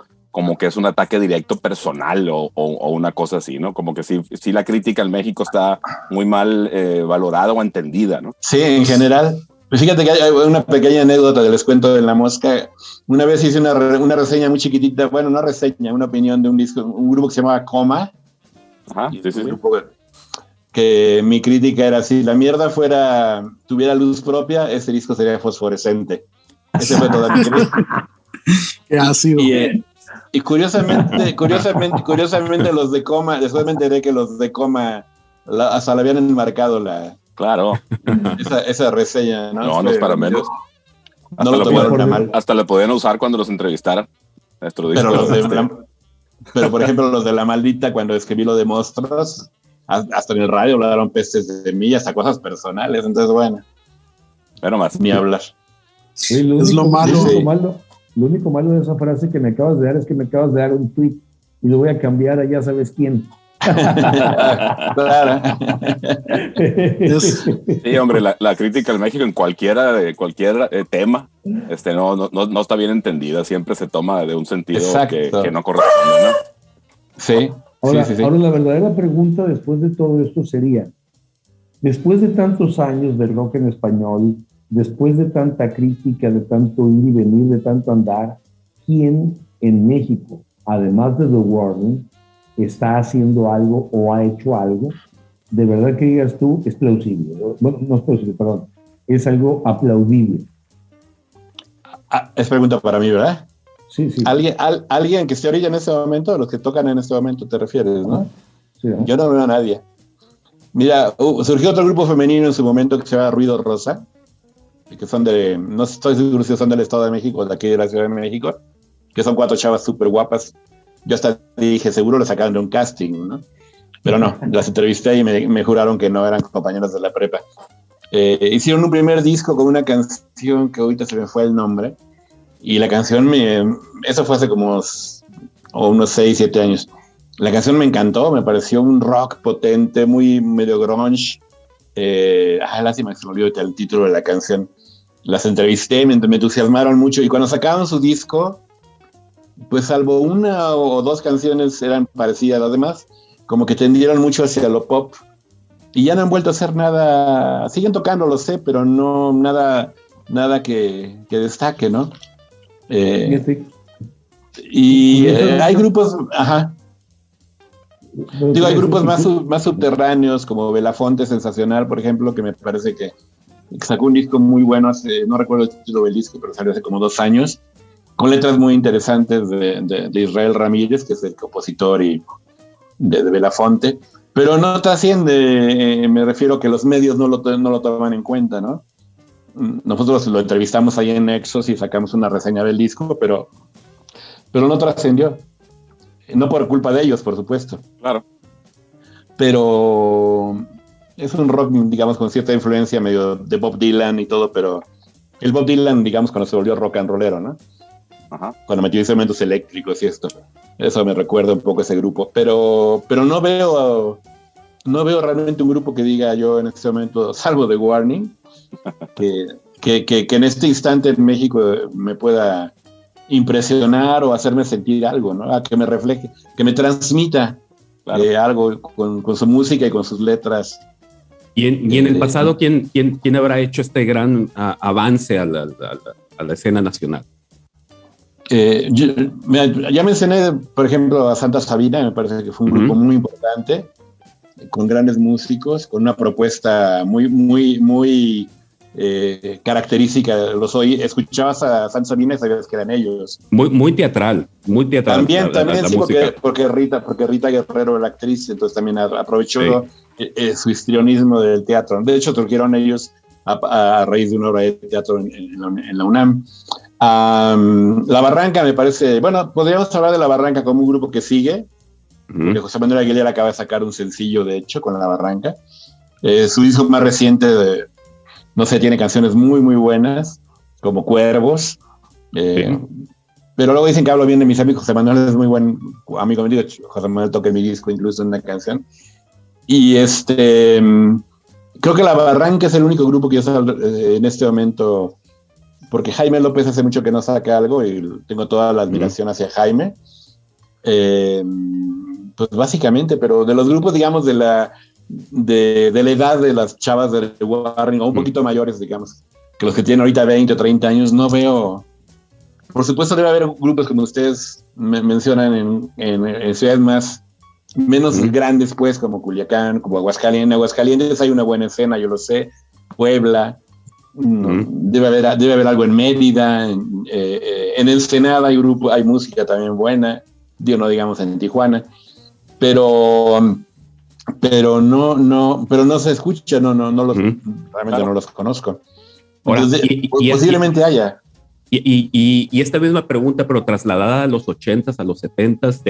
S3: que es un ataque directo personal o una cosa así, ¿no? Como que sí la crítica en México está muy mal valorada o entendida, ¿no?
S5: Sí, en general. Pues fíjate que hay una pequeña anécdota que les cuento en La Mosca. Una vez hice una reseña muy chiquitita, bueno, no reseña, una opinión de un disco, un grupo que se llamaba Coma. Ajá, sí. Que mi crítica era, si la mierda tuviera luz propia, ese disco sería fosforescente. Ese fue toda mi crítica.
S2: Qué ácido.
S5: Y curiosamente los de Coma, después me enteré que los de Coma hasta le habían enmarcado
S3: claro.
S5: esa reseña, ¿no?
S3: No es para menos.
S5: No lo tomaron mal.
S3: Hasta lo podían usar cuando los entrevistaran.
S5: Pero por ejemplo, los de La Maldita, cuando escribí lo de Monstruos, hasta en el radio hablaron pestes de mí, hasta cosas personales. Entonces, bueno.
S3: Pero más.
S5: Ni hablar.
S2: Sí, es lo malo.
S4: Lo único malo de esa frase que me acabas de dar es que me acabas de dar un tweet y lo voy a cambiar a ya sabes quién.
S5: Claro.
S3: Sí, hombre, la crítica al México en cualquier tema no está bien entendida, siempre se toma de un sentido que no corresponde, ¿no?
S5: Sí.
S4: Ahora la verdadera pregunta después de todo esto sería, después de tantos años del rock en español, después de tanta crítica, de tanto ir y venir, de tanto andar, ¿quién en México, además de The Warning, está haciendo algo o ha hecho algo? De verdad que digas tú, es plausible. Bueno, no es plausible, perdón. Es algo aplaudible.
S5: Es pregunta para mí, ¿verdad?
S4: Sí.
S5: ¿Alguien que esté ahorita en este momento, los que tocan en este momento te refieres, ¿no?
S4: Sí, ¿no?
S5: Yo no veo a nadie. Mira, surgió otro grupo femenino en su momento que se llama Ruido Rosa, que son no estoy seguro si son del Estado de México o de aquí de la Ciudad de México, que son 4 chavas súper guapas. Yo hasta dije, seguro lo sacaron de un casting, ¿no? Pero no, las entrevisté y me juraron que no eran compañeras de la prepa. Hicieron un primer disco con una canción que ahorita se me fue el nombre, y la canción eso fue hace como unos 6, 7 años. La canción me encantó, me pareció un rock potente, muy medio grunge. Lástima que se me olvidó el título de la canción. Las entrevisté, me entusiasmaron mucho, y cuando sacaron su disco, pues salvo una o dos canciones eran parecidas a las demás, como que tendieron mucho hacia lo pop, y ya no han vuelto a hacer nada. Siguen tocando, lo sé, pero no nada que destaque, ¿no? Hay grupos, hay grupos más subterráneos, como Belafonte Sensacional, por ejemplo, que me parece que sacó un disco muy bueno no recuerdo el título del disco, pero salió hace como 2 años, con letras muy interesantes de Israel Ramírez, que es el compositor y de Belafonte, pero no trasciende. Me refiero a que los medios no lo toman en cuenta, ¿no? Nosotros lo entrevistamos ahí en Nexos y sacamos una reseña del disco, pero no trascendió. No por culpa de ellos, por supuesto.
S3: Claro.
S5: Pero es un rock, digamos, con cierta influencia medio de Bob Dylan y todo, pero el Bob Dylan, digamos, cuando se volvió rock and rollero, ¿no?
S3: Ajá.
S5: Cuando metió instrumentos eléctricos y esto. Eso me recuerda un poco a ese grupo. Pero no veo realmente un grupo que diga yo en este momento, salvo The Warning, que en este instante en México me pueda impresionar o hacerme sentir algo, ¿no? A que me refleje, que me transmita, claro, algo con su música y con sus letras.
S1: Y en el pasado, ¿quién habrá hecho este gran avance a la escena nacional?
S5: Ya mencioné, por ejemplo, a Santa Sabina. Me parece que fue un grupo muy importante, con grandes músicos, con una propuesta muy, muy, muy característica. Escuchabas a Santa Sabina y sabías que eran ellos.
S1: Muy teatral, muy teatral.
S5: También sí, porque Rita Guerrero, la actriz, entonces también aprovechó su histrionismo del teatro. De hecho, trajeron ellos a raíz de una obra de teatro en la UNAM. La Barranca me parece, bueno, podríamos hablar de La Barranca como un grupo que sigue, porque José Manuel Aguilera acaba de sacar un sencillo, de hecho, con La Barranca. Su disco más reciente, no sé, tiene canciones muy, muy buenas, como Cuervos. Pero luego dicen que hablo bien de mis amigos. José Manuel es muy buen amigo mío. José Manuel toca en mi disco incluso en una canción. Y creo que La Barranca es el único grupo que yo sé en este momento, porque Jaime López hace mucho que no saca algo y tengo toda la admiración hacia Jaime. Pues básicamente, pero de los grupos, digamos, de la edad de las chavas de Warning, o un poquito mayores, digamos, que los que tienen ahorita 20 o 30 años, no veo. Por supuesto debe haber grupos como ustedes mencionan en ciudades menos grandes, pues, como Culiacán, como Aguascalientes. En Aguascalientes hay una buena escena, yo lo sé. Puebla, debe haber algo en Mérida, en Ensenada hay música también buena, no digamos en Tijuana, pero no se escucha, realmente no los conozco.
S1: Ahora,
S5: posiblemente haya.
S1: Y esta misma pregunta, pero trasladada a los 80s, a los 70s,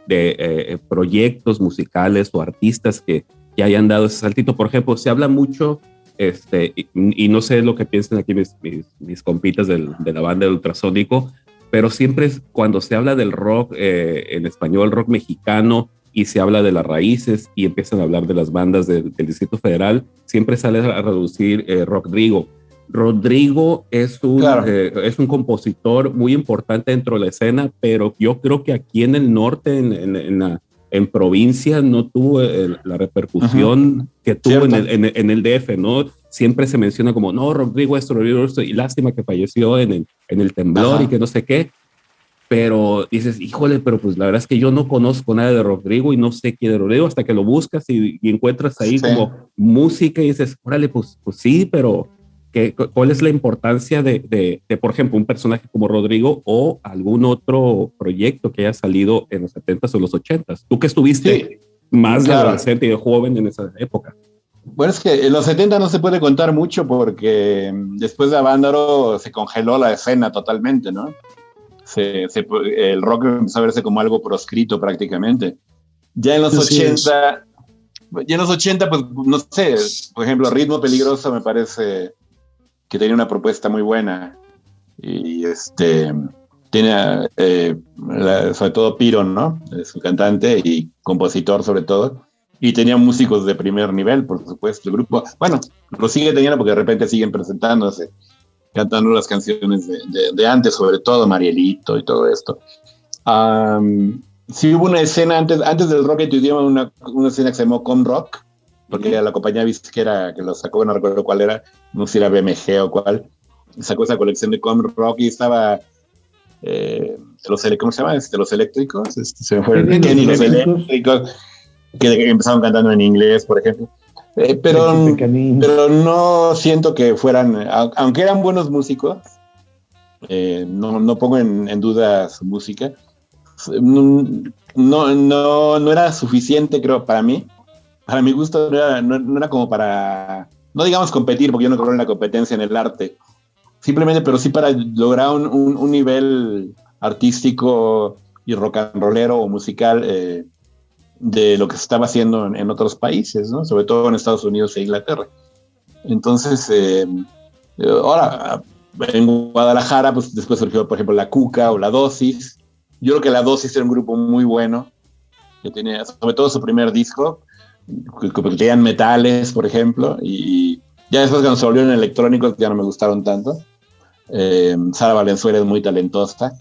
S1: de proyectos musicales o artistas que hayan dado ese saltito. Por ejemplo, se habla mucho, y no sé lo que piensan aquí mis compitas de la banda de Ultrasónico, pero siempre cuando se habla del rock en español, rock mexicano, y se habla de las raíces y empiezan a hablar de las bandas del Distrito Federal, siempre sale a reducir Rodrigo. Rodrigo es un compositor muy importante dentro de la escena, pero yo creo que aquí en el norte, en provincia, no tuvo la repercusión que tuvo en el DF, ¿no? Siempre se menciona como, no, Rodrigo esto, y lástima que falleció en el temblor y que no sé qué. Pero dices, híjole, pero pues la verdad es que yo no conozco nada de Rodrigo y no sé quién es Rodrigo, hasta que lo buscas y encuentras ahí como música y dices, órale, pues sí, pero ¿cuál es la importancia de, por ejemplo, un personaje como Rodrigo o algún otro proyecto que haya salido en los 70s o los 80s? Tú que estuviste más de adolescente y de joven en esa época.
S5: Bueno, es que en los 70 no se puede contar mucho porque después de Avándaro se congeló la escena totalmente, ¿no? El rock empezó a verse como algo proscrito prácticamente. Ya en los 80 y en los 80, pues, no sé, por ejemplo, Ritmo Peligroso me parece que tenía una propuesta muy buena. Y tiene, sobre todo Piron, ¿no? Su cantante y compositor sobre todo. Y tenía músicos de primer nivel, por supuesto. El grupo, bueno, lo sigue teniendo porque de repente siguen presentándose, cantando las canciones de antes, sobre todo Marielito y todo esto. Sí hubo una escena antes del rock en tu idioma, una escena que se llamó Com Rock, porque la compañía disquera que lo sacó, no recuerdo cuál era, no sé si era BMG o cuál, sacó esa colección de Com Rock y estaba ¿cómo se llama? Los eléctricos, se me fue Kenny, los eléctricos, que empezaron cantando en inglés, por ejemplo. Pero no siento que fueran, aunque eran buenos músicos, no pongo en duda su música. No era suficiente, creo, para mí. Para mi gusto no era como para, no digamos competir, porque yo no creo en la competencia en el arte. Simplemente, pero sí para lograr un nivel artístico y rock and rollero o musical de lo que se estaba haciendo en otros países, ¿no? Sobre todo en Estados Unidos e Inglaterra. Entonces, ahora, en Guadalajara, pues después surgió, por ejemplo, La Cuca o La Dosis. Yo creo que La Dosis era un grupo muy bueno, que tenía, sobre todo su primer disco, que tenían metales, por ejemplo, y ya después cuando se volvieron electrónicos ya no me gustaron tanto. Sara Valenzuela es muy talentosa.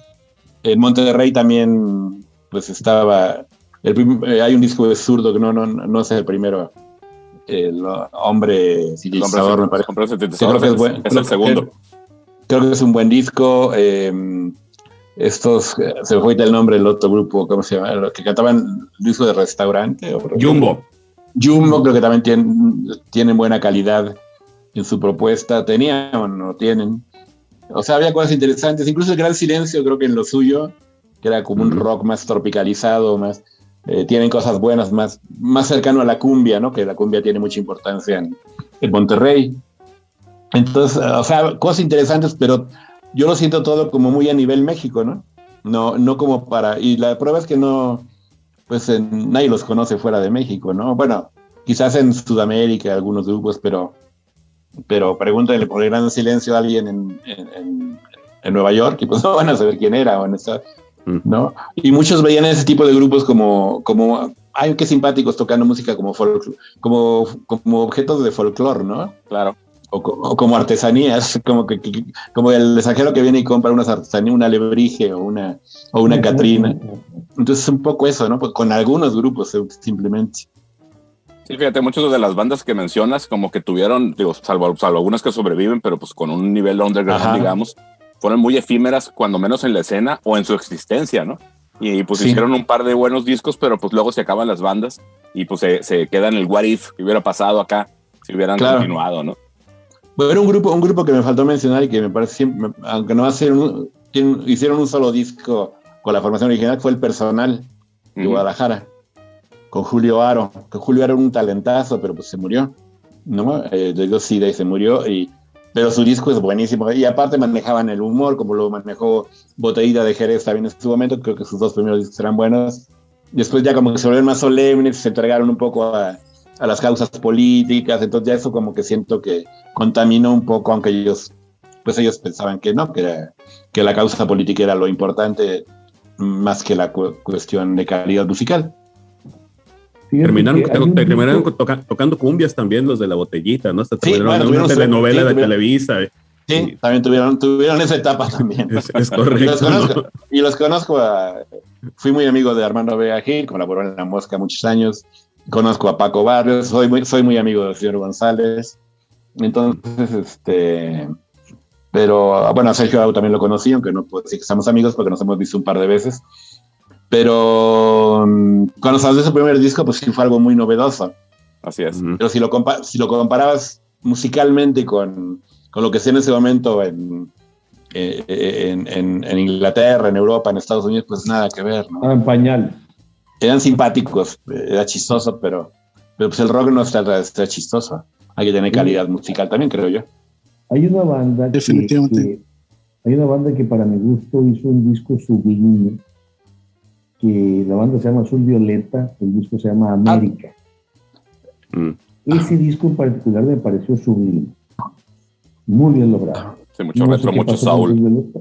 S5: En Monterrey también, pues estaba, hay un disco de Zurdo que no es el primero, el hombre sintetizador, me parece.
S3: Es el segundo.
S5: Creo que es un buen disco. Se me fue el nombre del otro grupo, ¿cómo se llama? Los que cantaban el disco de Restaurante.
S1: Jumbo,
S5: creo que también tienen buena calidad en su propuesta. Tenían o no tienen. O sea, había cosas interesantes. Incluso el Gran Silencio, creo que en lo suyo, que era como un rock más tropicalizado, más tienen cosas buenas, más cercano a la cumbia, ¿no? Que la cumbia tiene mucha importancia en Monterrey. Entonces, o sea, cosas interesantes, pero yo lo siento todo como muy a nivel México, ¿no? No como para... Y la prueba es que no... Pues nadie los conoce fuera de México, ¿no? Bueno, quizás en Sudamérica algunos grupos, pero pregúntale por el Gran Silencio a alguien en Nueva York y pues no van a saber quién era, ¿no? Y muchos veían ese tipo de grupos como ay, qué simpáticos tocando música como objetos de folclore, ¿no?
S3: Claro.
S5: O como artesanías, como el extranjero que viene y compra unas artesanías, una alebrije o una catrina. Entonces un poco eso, ¿no? Pues con algunos grupos simplemente.
S3: Sí, fíjate, muchas de las bandas que mencionas como que tuvieron, digo, salvo algunas que sobreviven, pero pues con un nivel underground, digamos, fueron muy efímeras, cuando menos en la escena o en su existencia, ¿no? Y pues hicieron un par de buenos discos, pero pues luego se acaban las bandas y pues se queda en el what if que hubiera pasado acá si hubieran continuado, ¿no?
S5: Bueno, un grupo que me faltó mencionar y que me parece, aunque no hicieron un solo disco con la formación original, fue El Personal de Guadalajara, con Julio Aro. Que Julio Aro era un talentazo, pero pues se murió, ¿no? Le dio SIDA y se murió, pero su disco es buenísimo. Y aparte manejaban el humor, como lo manejó Botellita de Jerez también en su momento. Creo que sus dos primeros discos eran buenos. Después ya como que se volvieron más solemnes, se entregaron un poco a las causas políticas, entonces ya eso como que siento que contaminó un poco, aunque ellos pensaban que no, que la causa política era lo importante más que la cuestión de calidad musical.
S1: Terminaron tocando cumbias también los de La Botellita, ¿no? Hasta tuvieron una telenovela de Televisa.
S5: Sí, también tuvieron esa etapa también.
S1: Es correcto.
S5: Los conozco, fui muy amigo de Armando Vega Gil, colaboró en La Mosca muchos años. Conozco a Paco Barrios, soy muy amigo del señor González. Entonces, pero bueno, a Sergio Au también lo conocí, aunque no puedo decir que somos amigos porque nos hemos visto un par de veces. Pero cuando salió su primer disco, pues sí fue algo muy novedoso.
S3: Así es.
S5: Pero si lo comparabas musicalmente con lo que hacía en ese momento en Inglaterra, en Europa, en Estados Unidos, pues nada que ver, ¿no?
S4: En pañal.
S5: Eran simpáticos, era chistoso, pero pues el rock no está chistoso. Hay que tener calidad musical también, creo yo.
S4: Hay una banda
S2: definitivamente.
S4: Hay una banda que para mi gusto hizo un disco sublime, que la banda se llama Azul Violeta, el disco se llama América. Ese disco en particular me pareció sublime. Muy bien logrado.
S3: Sí, mucho retro, mucho soul.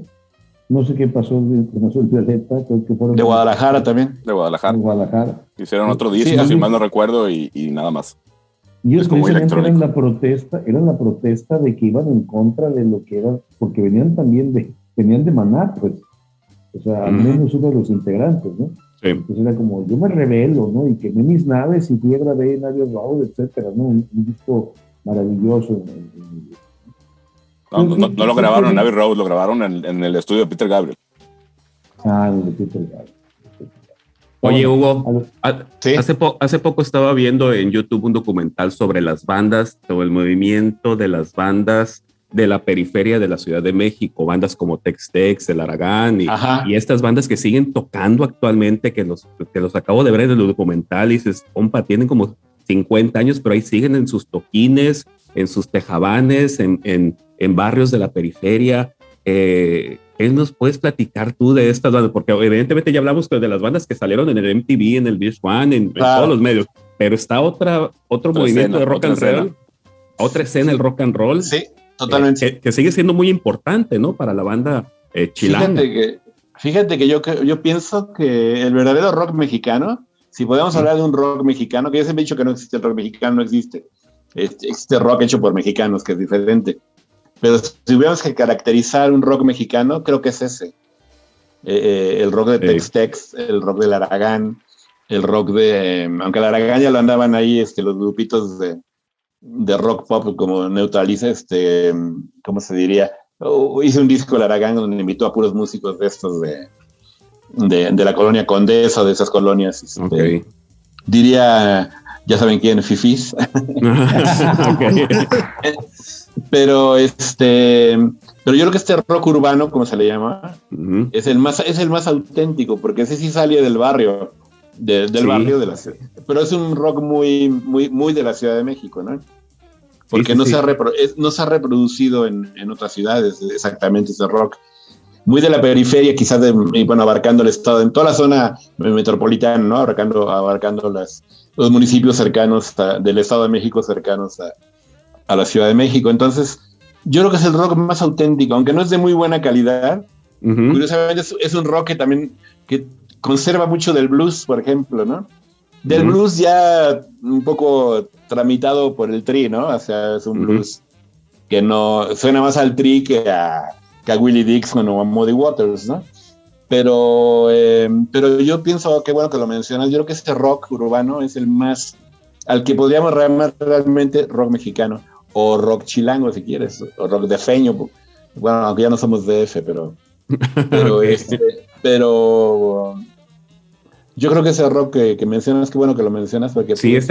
S4: No sé qué pasó con Azul Violeta. Creo que fueron
S5: de Guadalajara también.
S3: De Guadalajara.
S4: Hicieron
S3: otro disco, si mal no recuerdo, y nada más.
S4: Y ellos precisamente eran la protesta de que iban en contra de lo que era, porque venían de Maná, pues. O sea, al menos uno de los integrantes, ¿no?
S1: Sí.
S4: Entonces era como, yo me rebelo, ¿no? Y quemé mis naves y fui a grabar en Abbey Road, etcétera, ¿no? Un disco maravilloso.
S3: No lo grabaron en Abbey Road, lo grabaron en el estudio de Peter Gabriel.
S4: En el de Peter Gabriel.
S1: Oye, Hugo,
S3: ¿sí?
S1: hace poco estaba viendo en YouTube un documental sobre las bandas, sobre el movimiento de las bandas de la periferia de la Ciudad de México, bandas como Tex-Tex, El Aragán y estas bandas que siguen tocando actualmente, que los acabo de ver en el documental y dices, compa, tienen como 50 años, pero ahí siguen en sus toquines, en sus tejabanes, en barrios de la periferia. ¿Qué nos puedes platicar tú de estas bandas? Porque evidentemente ya hablamos de las bandas que salieron en el MTV, en el VH1, en todos los medios, pero está otro movimiento de rock and roll, otra escena, el rock and roll.
S5: Sí, totalmente.
S1: Que sigue siendo muy importante, ¿no? Para la banda chilanga.
S5: Fíjate que yo pienso que el verdadero rock mexicano, si podemos hablar de un rock mexicano, que yo siempre he dicho que no existe el rock mexicano, no existe. Existe rock hecho por mexicanos, que es diferente. Pero si tuviéramos que caracterizar un rock mexicano, creo que es ese. El rock de Tex-Tex, el rock del Aragán, el rock de... aunque el Aragán ya lo andaban ahí, los grupitos de rock pop como Neutraliza, ¿cómo se diría? Hice un disco el Aragán donde invitó a puros músicos de estos de la colonia Condesa, de esas colonias.
S1: Okay.
S5: Diría, ya saben quién, fifís.
S1: Okay.
S5: Pero yo creo que este rock urbano, como se le llama, es el más auténtico, porque ese sí sale del barrio, del barrio de la ciudad. Pero es un rock muy, muy, muy de la Ciudad de México, ¿no? Porque no se ha reproducido en otras ciudades exactamente ese rock. Muy de la periferia, quizás abarcando el estado, en toda la zona metropolitana, ¿no? Abarcando los municipios cercanos del Estado de México, cercanos a la Ciudad de México. Entonces, yo creo que es el rock más auténtico, aunque no es de muy buena calidad. Curiosamente, es un rock que también que conserva mucho del blues, por ejemplo, ¿no? Del blues ya un poco tramitado por el Tri, ¿no? O sea, es un blues que no suena más al Tri que a Willie Dixon o a Muddy Waters, ¿no? Pero yo pienso, qué bueno que lo mencionas, yo creo que este rock urbano es el más, al que podríamos llamar realmente rock mexicano, o rock chilango si quieres, o rock de feño, bueno, aunque ya no somos DF, pero yo creo que ese rock que mencionas, qué bueno que lo mencionas, porque
S1: sí, es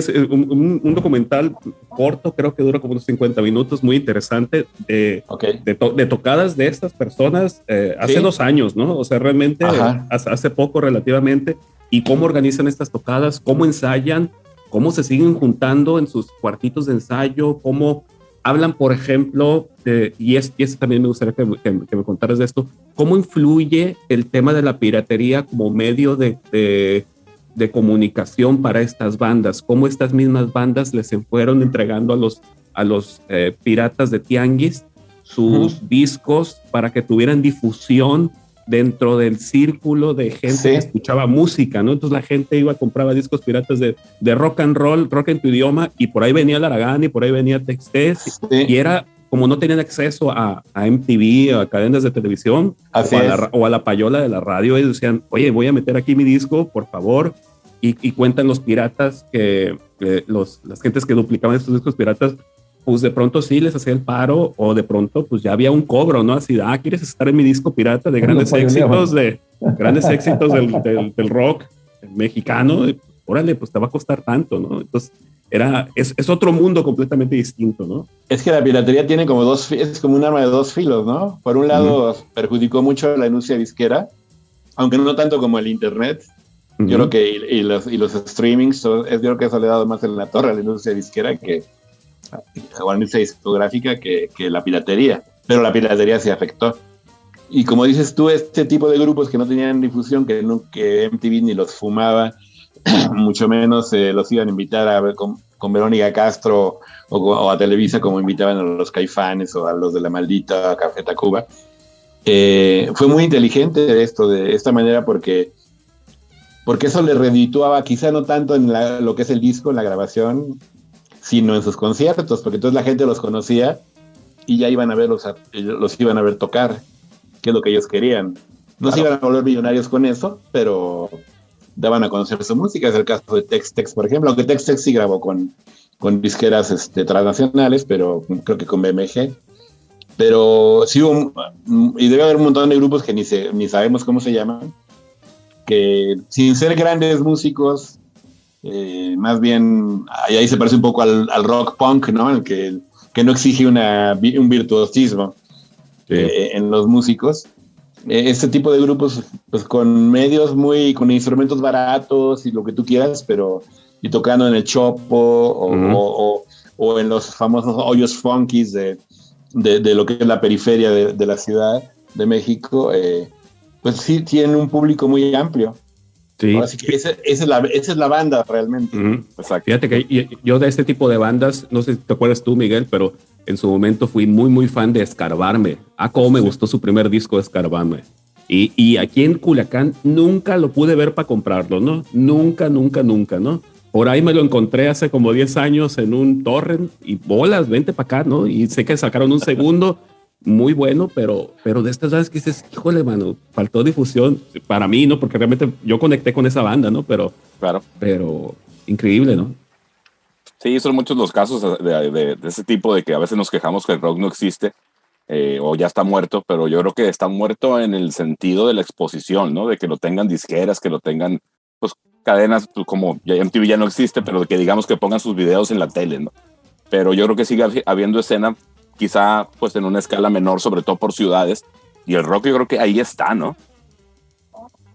S1: un documental corto, creo que dura como unos 50 minutos, muy interesante, de tocadas de estas personas hace 2 años, ¿no? O sea, realmente hace poco relativamente, y cómo organizan estas tocadas, cómo ensayan, cómo se siguen juntando en sus cuartitos de ensayo, cómo hablan, por ejemplo, y también me gustaría que me contaras de esto, cómo influye el tema de la piratería como medio de comunicación para estas bandas, cómo estas mismas bandas les fueron entregando a los piratas de tianguis sus discos para que tuvieran difusión dentro del círculo de gente que escuchaba música, ¿no? Entonces la gente compraba discos piratas de rock and roll, rock en tu idioma, y por ahí venía el Aragán y por ahí venía Tex-Tex, y era como no tenían acceso a MTV, a cadenas de televisión, o a la payola de la radio, ellos decían, oye, voy a meter aquí mi disco, por favor, y cuentan los piratas que las gentes que duplicaban estos discos piratas, pues de pronto sí les hacía el paro, o de pronto pues ya había un cobro, ¿no? Así, ¿quieres estar en mi disco pirata de grandes éxitos del rock mexicano? Órale, pues te va a costar tanto, ¿no? Entonces es otro mundo completamente distinto, ¿no? Es
S5: que la piratería tiene es como un arma de 2 filos, ¿no? Por un lado perjudicó mucho a la industria disquera, aunque no tanto como el internet. Yo creo que y los streamings, yo creo que eso le ha dado más en la torre a la industria disquera o a la industria discográfica que la piratería, pero la piratería se afectó. Y como dices tú, este tipo de grupos que no tenían difusión, que MTV ni los fumaba, mucho menos los iban a invitar a ver con Verónica Castro o a Televisa como invitaban a los Caifanes o a los de La Maldita, a Café Tacuba. Fue muy inteligente esto de esta manera porque eso le redituaba, quizá no tanto en lo que es el disco, en la grabación, sino en sus conciertos, porque entonces la gente los conocía y ya iban a verlos, los iban a ver tocar, que es lo que ellos querían. No se iban a volver millonarios con eso, pero daban a conocer su música. Es el caso de Tex-Tex, por ejemplo, aunque Tex-Tex sí grabó con disqueras transnacionales, pero creo que con BMG. Pero sí hubo, y debe haber un montón de grupos que ni sabemos cómo se llaman, que sin ser grandes músicos, más bien, ahí se parece un poco al rock punk, ¿no? El que no exige un virtuosismo en los músicos. Este tipo de grupos, pues con medios con instrumentos baratos y lo que tú quieras, y tocando en el Chopo o en los famosos hoyos funkies de lo que es la periferia de la Ciudad de México, pues sí tienen un público muy amplio.
S1: Sí.
S5: Así que esa es la banda realmente.
S1: Exacto. Fíjate que yo de este tipo de bandas, no sé si te acuerdas tú, Miguel, pero en su momento fui muy, muy fan de Escarbarme. Cómo me gustó su primer disco de Escarbarme. Y aquí en Culiacán nunca lo pude ver para comprarlo, ¿no? Nunca, ¿no? Por ahí me lo encontré hace como 10 años en un torrent y bolas, vente para acá, ¿no? Y sé que sacaron un segundo muy bueno, pero de estas veces que dices, híjole, mano, faltó difusión para mí, ¿no? Porque realmente yo conecté con esa banda, ¿no? Pero increíble, ¿no?
S3: Sí, son muchos los casos de ese tipo, de que a veces nos quejamos que el rock no existe o ya está muerto, pero yo creo que está muerto en el sentido de la exposición, ¿no? De que lo tengan disqueras, que lo tengan, pues, cadenas, pues, como ya MTV ya no existe, pero que digamos que pongan sus videos en la tele, ¿no? Pero yo creo que sigue habiendo escena, quizá pues en una escala menor, sobre todo por ciudades, y el rock yo creo que ahí está, ¿no?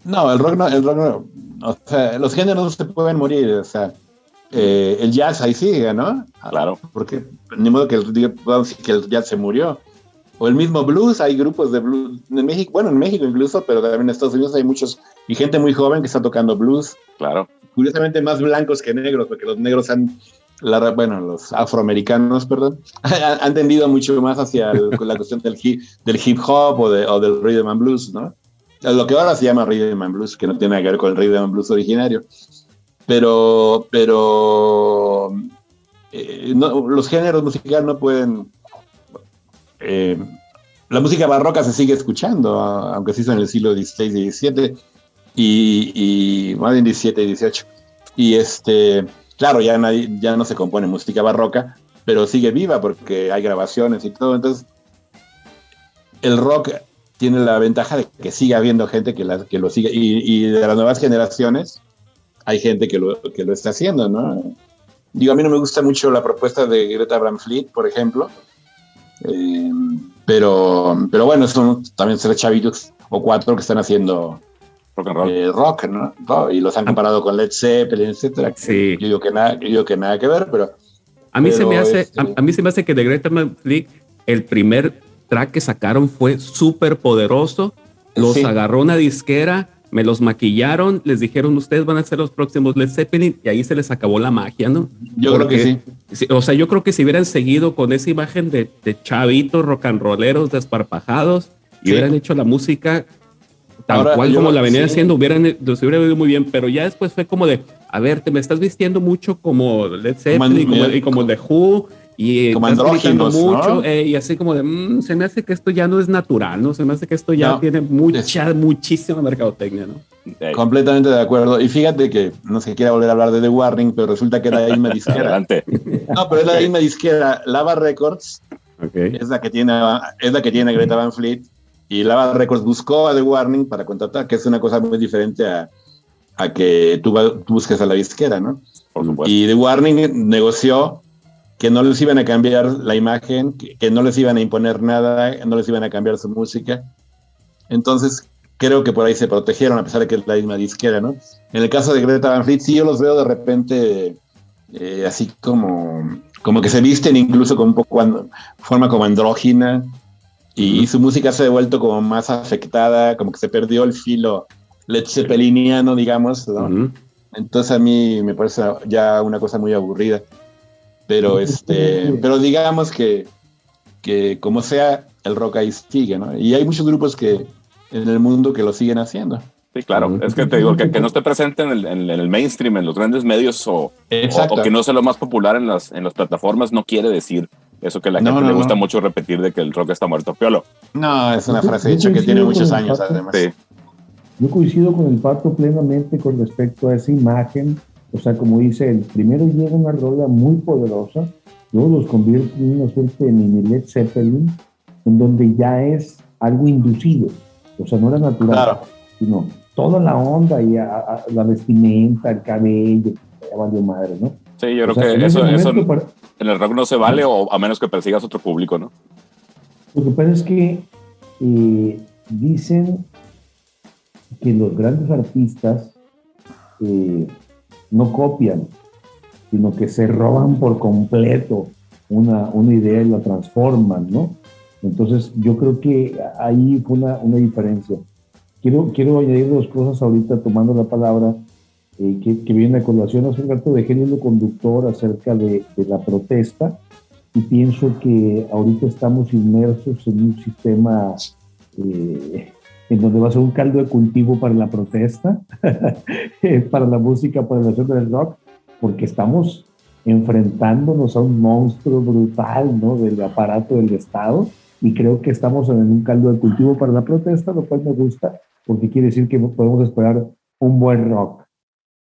S5: No, el rock no. O sea, los géneros no se pueden morir, o sea, el jazz ahí sigue, ¿no?
S3: Claro.
S5: Porque ni modo que el jazz se murió. O el mismo blues, hay grupos de blues en México, bueno, en México incluso, pero también en Estados Unidos hay muchos, y gente muy joven que está tocando blues.
S3: Claro.
S5: Curiosamente más blancos que negros, porque los negros los afroamericanos, perdón, han tendido mucho más hacia la cuestión del hip hop o del rhythm and blues, ¿no? Lo que ahora se llama rhythm and blues, que no tiene nada que ver con el rhythm and blues originario. Pero los géneros musicales no pueden... la música barroca se sigue escuchando, aunque se hizo en el siglo XVI y XVII, y más bien XVII y XVIII. Y claro, ya no se compone música barroca, pero sigue viva porque hay grabaciones y todo. Entonces, el rock tiene la ventaja de que sigue habiendo gente que lo sigue, y de las nuevas generaciones hay gente que lo está haciendo, ¿no? Digo, a mí no me gusta mucho la propuesta de Greta Van Fleet, por ejemplo, pero bueno, son también 3 chavitos o 4 que están haciendo
S3: rock and roll.
S5: Rock, ¿no? Y los han comparado con Led Zeppelin, etcétera.
S1: Sí.
S5: Yo digo que nada que ver, pero...
S1: A mí se me hace que de Greta Van Fleet el primer track que sacaron fue súper poderoso. Los agarró una disquera, me los maquillaron, les dijeron, ustedes van a ser los próximos Led Zeppelin, y ahí se les acabó la magia, ¿no?
S5: Yo creo que sí.
S1: O sea, yo creo que si hubieran seguido con esa imagen de chavitos rock and rolleros desparpajados y hubieran hecho la música tal cual como la venían haciendo, los hubiera ido muy bien, pero ya después fue como de, a ver, te me estás vistiendo mucho como Led Zeppelin como The Who, y
S5: como
S1: estás gritando mucho,
S5: ¿no?
S1: Y así como de, se me hace que esto ya no es natural, ¿no? Se me hace que esto ya tiene muchísima mercadotecnia, ¿no?
S5: Completamente de acuerdo. Y fíjate que no sé si quiera volver a hablar de The Warning, pero resulta que era la misma disquera.
S3: Adelante.
S5: No, pero es la misma disquera. Lava Records es la que tiene Greta Van Fleet, y Lava Records buscó a The Warning para contratar, que es una cosa muy diferente a que tú busques a la disquera, ¿no?
S3: Por supuesto.
S5: Y The Warning negoció que no les iban a cambiar la imagen, que no les iban a imponer nada, no les iban a cambiar su música. Entonces, creo que por ahí se protegieron, a pesar de que es la misma disquera, ¿no? En el caso de Greta Van Fleet, sí, yo los veo de repente así como que se visten incluso con un poco forma como andrógina, y su música se ha vuelto como más afectada, como que se perdió el filo Led Zeppeliniano, digamos, ¿no? Entonces a mí me parece ya una cosa muy aburrida. pero pero digamos que como sea, el rock ahí sigue, ¿no? Y hay muchos grupos que en el mundo que lo siguen haciendo.
S3: Sí, claro. Es que te digo que no esté presente en el mainstream, en los grandes medios o que no sea lo más popular en las plataformas, no quiere decir eso que a la gente le gusta mucho repetir de que el rock está muerto, Piolo.
S5: No, es una frase hecha que tiene muchos años, además.
S4: Sí. Yo coincido con el Pato plenamente con respecto a esa imagen. O sea, como dice él, primero llega una rola muy poderosa, luego los convierte en una suerte de mini Led Zeppelin, en donde ya es algo inducido. O sea, no era natural, sino toda la onda y la vestimenta, el cabello, ya valió madre, ¿no?
S3: Sí, yo creo que eso en el rock no se vale, o a menos que persigas otro público, ¿no?
S4: Lo que pasa es que dicen que los grandes artistas no copian, sino que se roban por completo una idea y la transforman, ¿no? Entonces, yo creo que ahí fue una diferencia. Quiero añadir dos cosas ahorita, tomando la palabra, que viene a colación. Hace un rato dejé el hilo conductor acerca de la protesta, y pienso que ahorita estamos inmersos en un sistema en donde va a ser un caldo de cultivo para la protesta, para la música, para la escena del rock, porque estamos enfrentándonos a un monstruo brutal, ¿no?, del aparato del Estado, y creo que estamos en un caldo de cultivo para la protesta, lo cual me gusta, porque quiere decir que podemos esperar un buen rock.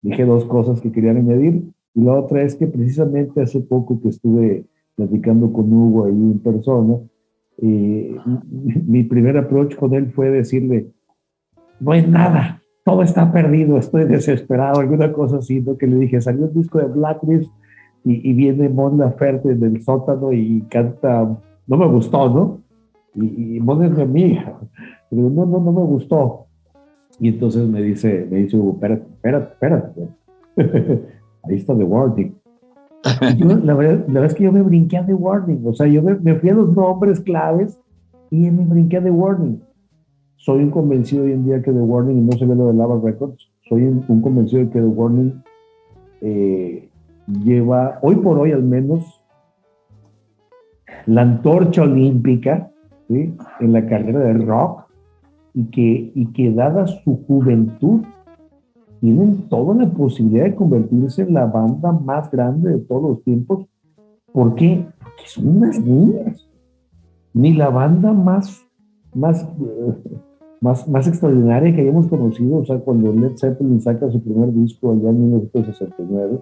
S4: Dije dos cosas que quería añadir, y la otra es que precisamente hace poco que estuve platicando con Hugo ahí en persona, mi primer approach con él fue decirle: no es nada, todo está perdido, estoy desesperado, alguna cosa así, ¿no? Que le dije, salió el disco de Blacklist y viene Mon Laferte del sótano y canta, no me gustó, ¿no? Y Mon es mi amiga, pero no me gustó. Y entonces me dice Hugo, espérate. Ahí está The Warning. Y yo, la verdad es que yo me brinqué a The Warning. O sea, yo me fui a los nombres claves y me brinqué a The Warning. Soy un convencido hoy en día que The Warning, no se ve lo de Lava Records, soy un convencido de que The Warning lleva, hoy por hoy al menos, la antorcha olímpica, ¿sí?, en la carrera del rock, y que dada su juventud, tienen toda la posibilidad de convertirse en la banda más grande de todos los tiempos. ¿Por qué? Porque son unas niñas. Ni la banda más extraordinaria que hayamos conocido, o sea, cuando Led Zeppelin saca su primer disco allá en 1969,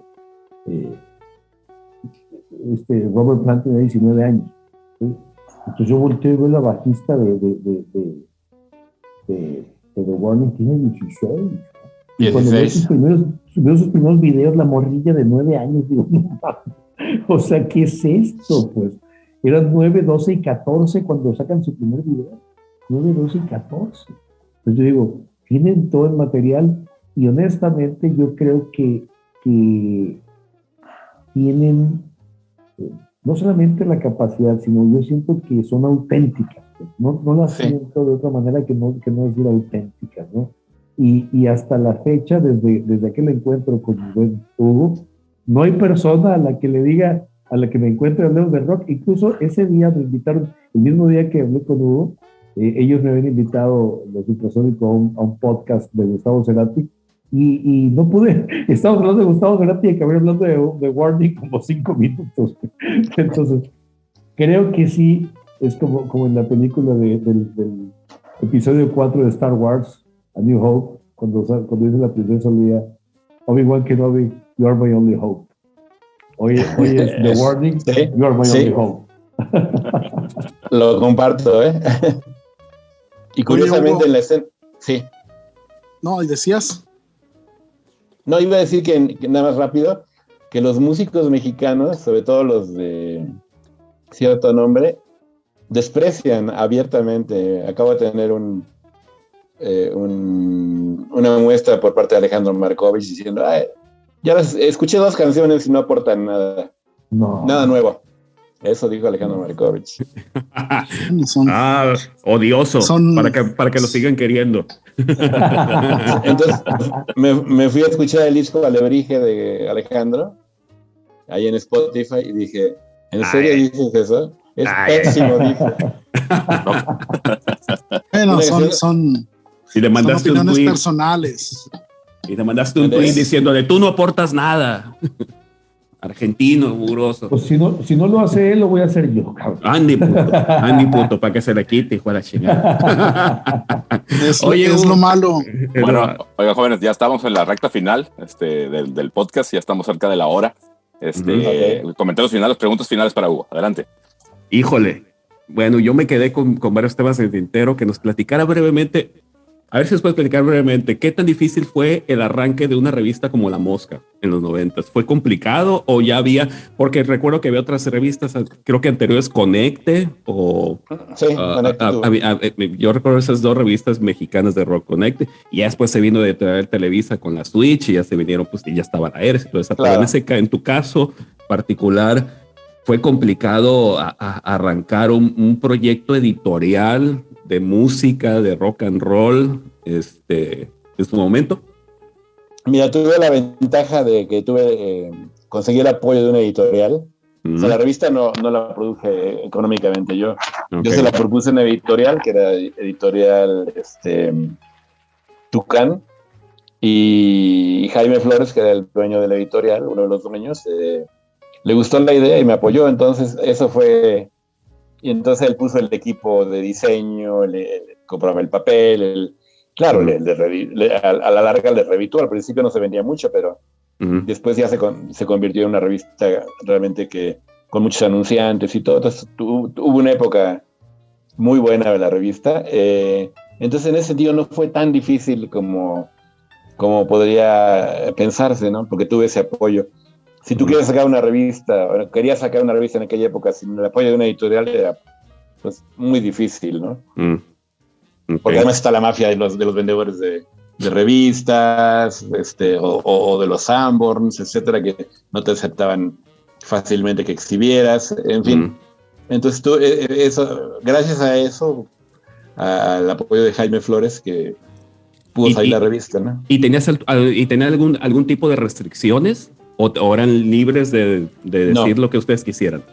S4: Robert Plant tenía 19 años, ¿sí? Entonces yo volteo y veo la bajista de The Warning, tiene 16. Y cuando veo sus primeros videos, la morrilla de 9 años, digo, no, o sea, ¿qué es esto? Pues eran 9, 12 y 14 cuando sacan su primer video. 9, 12 y 14. Entonces yo digo, tienen todo el material, y honestamente yo creo que tienen no solamente la capacidad, sino yo siento que son auténticas. Pues. No las siento de otra manera que no decir auténticas, ¿no? Y hasta la fecha, desde aquel encuentro con Hugo, no hay persona a la que le diga, a la que me encuentre hablando de rock. Incluso ese día me invitaron, el mismo día que hablé con Hugo, ellos me habían invitado, los Ultrasónicos, a un podcast de Gustavo Cerati, y no pude. Estábamos hablando de Gustavo Cerati y acabé hablando de Warning como 5 minutos. Entonces, creo que sí, es como en la película del episodio 4 de Star Wars, A New Hope, cuando dice la princesa Leia, Obi-Wan Kenobi, you are my only hope. Hoy es The Warning, you are my only hope.
S5: Lo comparto, ¿eh? Y curiosamente en la escena... Sí.
S2: No, ¿y decías?
S5: No, iba a decir que nada más rápido, que los músicos mexicanos, sobre todo los de cierto nombre, desprecian abiertamente. Acabo de tener una muestra por parte de Alejandro Markovich diciendo, ya escuché 2 canciones y no aportan nada, nada nuevo. Eso dijo Alejandro Markovich.
S1: Odioso, para que lo sigan queriendo.
S5: Entonces me fui a escuchar el disco Alebrije de Alejandro, ahí en Spotify y dije, ¿en serio dices eso? Es pésimo, dije.
S2: Bueno, son
S1: y le mandaste
S2: opiniones
S1: un tweet,
S2: personales.
S1: y le mandaste un tweet diciéndole, tú no aportas nada. Argentino, mugroso.
S4: Pues si no lo hace él, lo voy a hacer yo, cabrón.
S1: Andy puto, para que se le quite, hijo de la chingada.
S2: Es lo malo.
S3: Bueno, oiga, jóvenes, ya estamos en la recta final del podcast, ya estamos cerca de la hora. Comentarios finales, preguntas finales para Hugo. Adelante.
S1: Híjole. Bueno, yo me quedé con varios temas en el tintero, que nos platicara brevemente. A ver si nos puedes platicar brevemente, ¿qué tan difícil fue el arranque de una revista como La Mosca en los 90s? ¿Fue complicado o ya había? Porque recuerdo que había otras revistas, creo que anteriores, Conecte o...
S5: Sí, Conecte.
S1: Yo recuerdo esas dos revistas mexicanas de rock, Conecte, y ya después se vino de Televisa con la Switch y ya se vinieron, pues, y ya estaba la Eres y todo eso. Claro. Pero en tu caso particular, ¿fue complicado arrancar un proyecto editorial de música, de rock and roll, en su momento?
S5: Mira, tuve la ventaja de que conseguí el apoyo de una editorial. O sea, la revista no la produje económicamente yo. Okay. Yo se la propuse en una editorial, que era editorial Tucán, y Jaime Flores, que era el dueño de la editorial, uno de los dueños, le gustó la idea y me apoyó. Entonces, eso fue... Y entonces él puso el equipo de diseño, le compraba el papel, claro, a la larga le revitó. Al principio no se vendía mucho, pero después ya se convirtió en una revista realmente con muchos anunciantes y todo. Entonces hubo una época muy buena de la revista. Entonces en ese sentido no fue tan difícil como podría pensarse, ¿no? Porque tuve ese apoyo. Si tú quieres sacar una revista, o querías sacar una revista en aquella época sin el apoyo de una editorial, era pues muy difícil, ¿no? Okay. Porque además está la mafia de los vendedores de revistas, o de los Sanborns, etcétera, que no te aceptaban fácilmente que exhibieras, en fin. Entonces tú, gracias a eso, al apoyo de Jaime Flores, que pudo salir la revista, ¿no?
S1: ¿Y tenías algún tipo de restricciones? ¿O eran libres de decir lo que ustedes quisieran?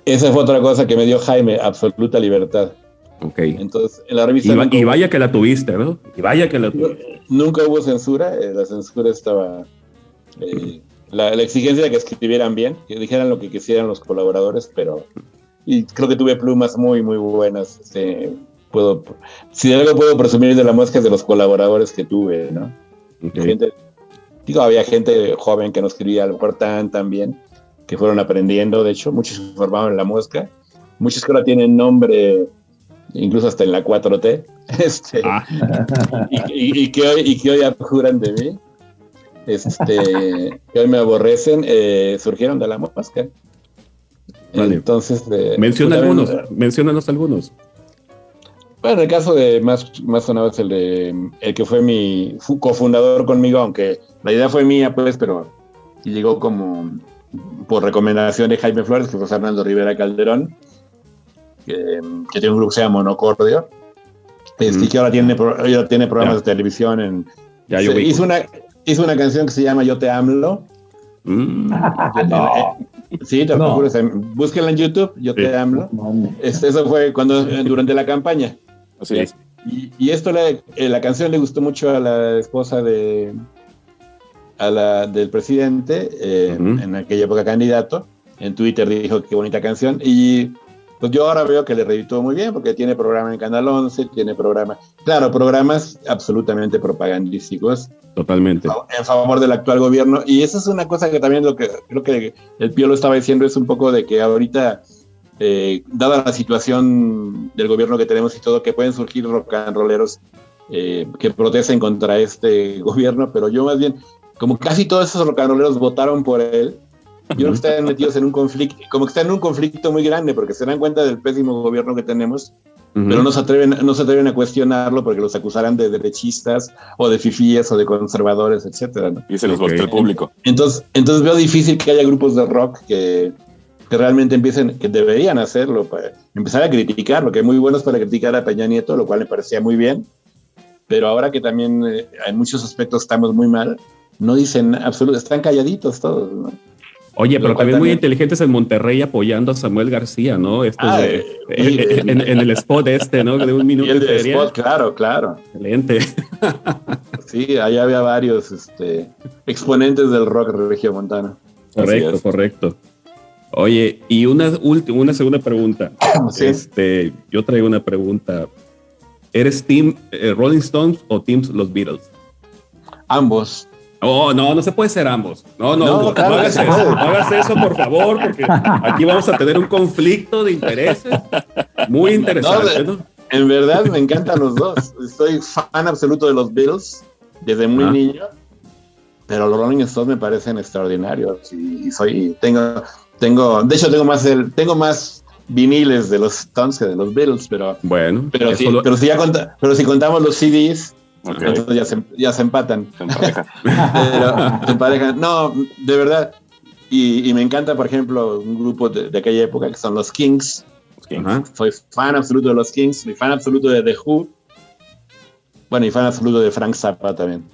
S5: Esa fue otra cosa que me dio Jaime, absoluta libertad.
S1: Ok.
S5: Entonces, en la revista...
S1: Y vaya que la tuviste, ¿no? Y vaya que la tuviste.
S5: Nunca hubo censura, la censura estaba... la exigencia de que escribieran bien, que dijeran lo que quisieran los colaboradores, pero... Y creo que tuve plumas muy, muy buenas. Si de algo puedo presumir de La Mosca es de los colaboradores que tuve, ¿no? Okay. Había gente joven que no escribía a lo mejor tan bien, que fueron aprendiendo. De hecho, muchos se formaron en La Mosca, muchos que ahora tienen nombre, incluso hasta en la 4T, y que hoy abjuran de mí, que hoy me aborrecen, surgieron de La Mosca. Vale. Entonces,
S1: menciónanos algunos.
S5: Bueno, el caso de más sonado es el que fue mi cofundador conmigo, aunque la idea fue mía, pues, pero llegó como por recomendación de Jaime Flores, que fue Fernando Rivera Calderón, que tiene un grupo que se llama Monocordio, y que ahora tiene programas de televisión. Hizo una canción que se llama Yo Te Amlo. Sí, te lo juro, búsquenla en YouTube, Yo Te Amlo. Eso fue durante la campaña.
S3: Así es.
S5: Y esto, la canción le gustó mucho a la esposa del presidente, en aquella época candidato. En Twitter dijo qué bonita canción. Y pues yo ahora veo que le reeditó muy bien, porque tiene programa en Canal 11, programas absolutamente propagandísticos.
S1: Totalmente.
S5: En favor del actual gobierno. Y eso es una cosa que también creo que el Pío lo estaba diciendo, es un poco de que ahorita... dada la situación del gobierno que tenemos y todo, que pueden surgir rock and rolleros que protesten contra este gobierno, pero yo más bien, como casi todos esos rock and rolleros votaron por él, yo creo que están metidos en un conflicto muy grande, porque se dan cuenta del pésimo gobierno que tenemos, pero no se atreven a cuestionarlo porque los acusarán de derechistas o de fifíes o de conservadores, etcétera, ¿no?
S3: Y se los voltea el público.
S5: Entonces veo difícil que haya grupos de rock que realmente que deberían hacerlo, para empezar a criticar, porque muy buenos para criticar a Peña Nieto, lo cual me parecía muy bien, pero ahora que también en muchos aspectos estamos muy mal, no dicen absolutamente, están calladitos todos, ¿no?
S1: Oye, pero también muy inteligentes en Monterrey apoyando a Samuel García, ¿no? En el spot ¿no? De un minuto.
S5: Y el de spot, claro.
S1: Excelente.
S5: Sí, ahí había varios exponentes del rock regiomontano.
S1: Correcto. Oye, y una segunda pregunta.
S5: Sí.
S1: Yo traigo una pregunta. ¿Eres team Rolling Stones o team los Beatles?
S5: Ambos.
S1: Oh, no se puede ser ambos. No
S5: claro,
S1: no hagas eso, por favor, porque aquí vamos a tener un conflicto de intereses muy interesante, ¿no?
S5: En verdad me encantan los dos. Soy fan absoluto de los Beatles desde muy niño, pero los Rolling Stones me parecen extraordinarios y tengo más viniles de los Stones que de los Beatles, pero si contamos los CDs, entonces ya se empatan. Se emparejan. No, de verdad. Y me encanta, por ejemplo, un grupo de aquella época que son los Kings. Soy fan absoluto de los Kings, soy fan absoluto de The Who. Bueno, y fan absoluto de Frank Zappa también.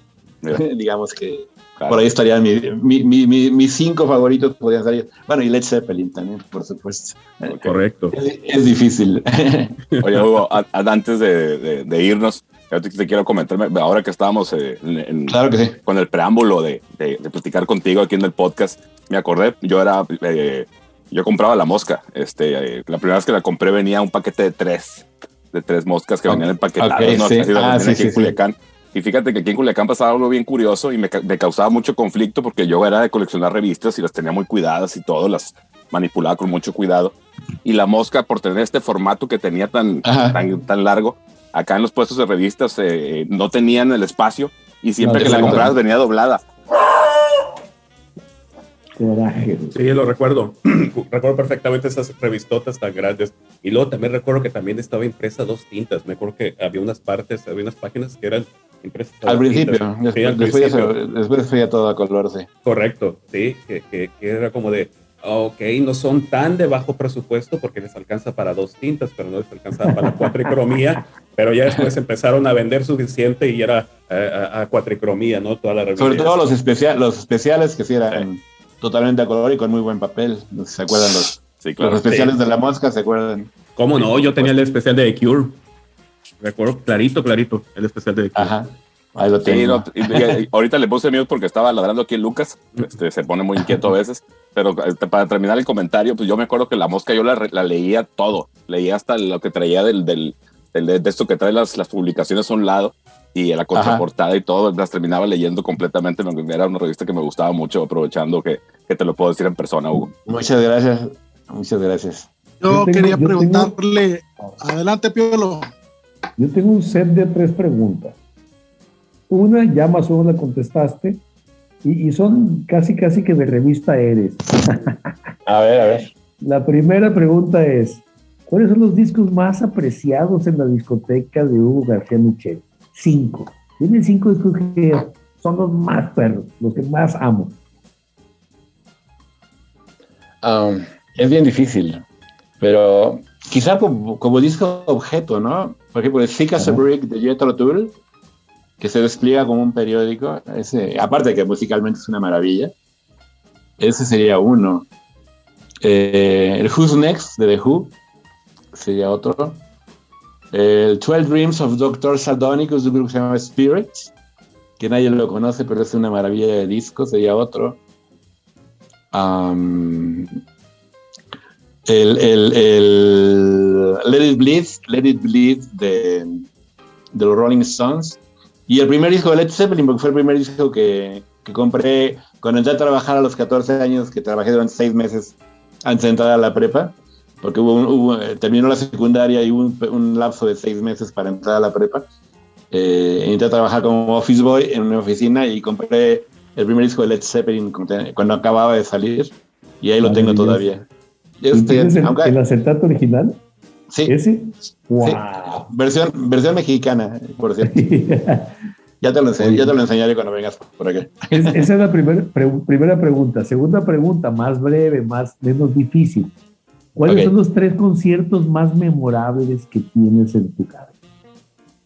S5: Digamos que por ahí estarían mis 5 favoritos, podrían salir. Bueno, y Led Zeppelin también, por supuesto.
S1: Correcto.
S5: Es difícil.
S3: Oye, Hugo, antes de irnos, yo te quiero comentar, ahora que estábamos
S5: claro que sí,
S3: con el preámbulo de platicar contigo aquí en el podcast, me acordé, yo compraba la mosca. La primera vez que la compré venía un paquete de 3 moscas que venían empaquetadas, ¿no?
S5: Sí.
S3: Aquí en Culiacán. Y fíjate que aquí en Culiacán pasaba algo bien curioso y me causaba mucho conflicto porque yo era de coleccionar revistas y las tenía muy cuidadas y todo, las manipulaba con mucho cuidado. Y la mosca, por tener este formato que tenía tan largo, acá en los puestos de revistas no tenían el espacio y siempre que la comprabas venía doblada.
S4: Coraje.
S1: Sí, lo recuerdo. Recuerdo perfectamente esas revistotas tan grandes. Y luego también recuerdo que también estaba impresa 2 tintas. Me acuerdo que había unas páginas que eran impresas
S5: al principio. Después fue ya todo a color, sí.
S1: Correcto, sí, que era como de, no son tan de bajo presupuesto porque les alcanza para 2 tintas, pero no les alcanza para cuatricromía. Pero ya después empezaron a vender suficiente y era a cuatricromía, ¿no? Toda la revista.
S5: Sobre todo los especiales que sí eran totalmente a color y con muy buen papel. No sé si se acuerdan los especiales de la mosca, ¿se acuerdan?
S1: ¿Cómo no? Yo tenía el especial de The Cure. Recuerdo clarito, el especial de The Cure.
S5: Ajá, ahí lo tengo.
S3: Sí, ahorita le puse mute porque estaba ladrando aquí Lucas. Se pone muy inquieto a veces. Pero para terminar el comentario, pues yo me acuerdo que la mosca yo la leía todo. Leía hasta lo que traía de esto que trae las publicaciones a un lado. Y la contraportada y todo, las terminaba leyendo completamente. Era una revista que me gustaba mucho, aprovechando que te lo puedo decir en persona, Hugo.
S5: Muchas gracias.
S2: Yo quería preguntarle, adelante, Piolo.
S4: Yo tengo un set de 3 preguntas. Una ya más o menos la contestaste y son casi que de revista eres.
S5: A ver.
S4: La primera pregunta es, ¿cuáles son los discos más apreciados en la discoteca de Hugo García Michel? 5. Dime 5 discos que son los más perros, los que más amo.
S5: Es bien difícil, pero quizá como disco objeto, ¿no? Por ejemplo, el Thick as a Brick de Jethro Tull, que se despliega como un periódico. Aparte de que musicalmente es una maravilla, ese sería uno. El Who's Next de The Who sería otro. El 12 Dreams of Dr. Sardonicus, de un grupo que se llama Spirits, que nadie lo conoce, pero es una maravilla de disco, sería otro. El Let It Bleed de los Rolling Stones. Y el primer disco de Led Zeppelin, porque fue el primer disco que compré cuando entré a trabajar a los 14 años, que trabajé durante 6 meses antes de entrar a la prepa. Porque terminó la secundaria y hubo un lapso de 6 meses para entrar a la prepa. Entré a trabajar como office boy en una oficina y compré el primer disco de Led Zeppelin cuando acababa de salir. Y ahí lo tengo todavía.
S4: ¿Tienes el acetato original?
S5: Sí.
S4: ¿Ese? ¡Wow!
S5: Sí. Versión mexicana, por cierto. Ya te lo enseñaré cuando vengas por aquí.
S4: Esa es la primera pregunta. Segunda pregunta, más breve, menos difícil. ¿Cuáles son los 3 conciertos más memorables que tienes en tu cabeza?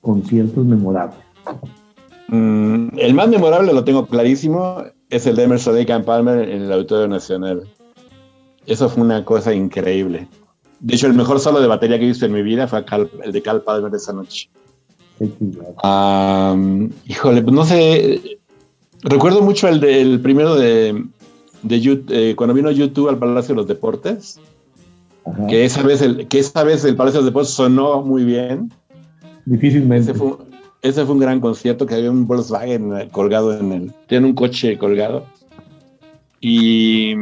S4: Conciertos memorables.
S5: El más memorable lo tengo clarísimo. es el de Emerson Lake and Palmer en el Auditorio Nacional. Eso fue una cosa increíble. De hecho, el mejor solo de batería que he visto en mi vida fue el de Cal Palmer de esa noche. Híjole, pues no sé. Recuerdo mucho el primero de cuando vino YouTube al Palacio de los Deportes. Ajá. Que esa vez el Palacio de los Deportes sonó muy bien.
S4: Difícilmente.
S5: Ese fue un gran concierto, que había un Volkswagen colgado tiene un coche colgado. Y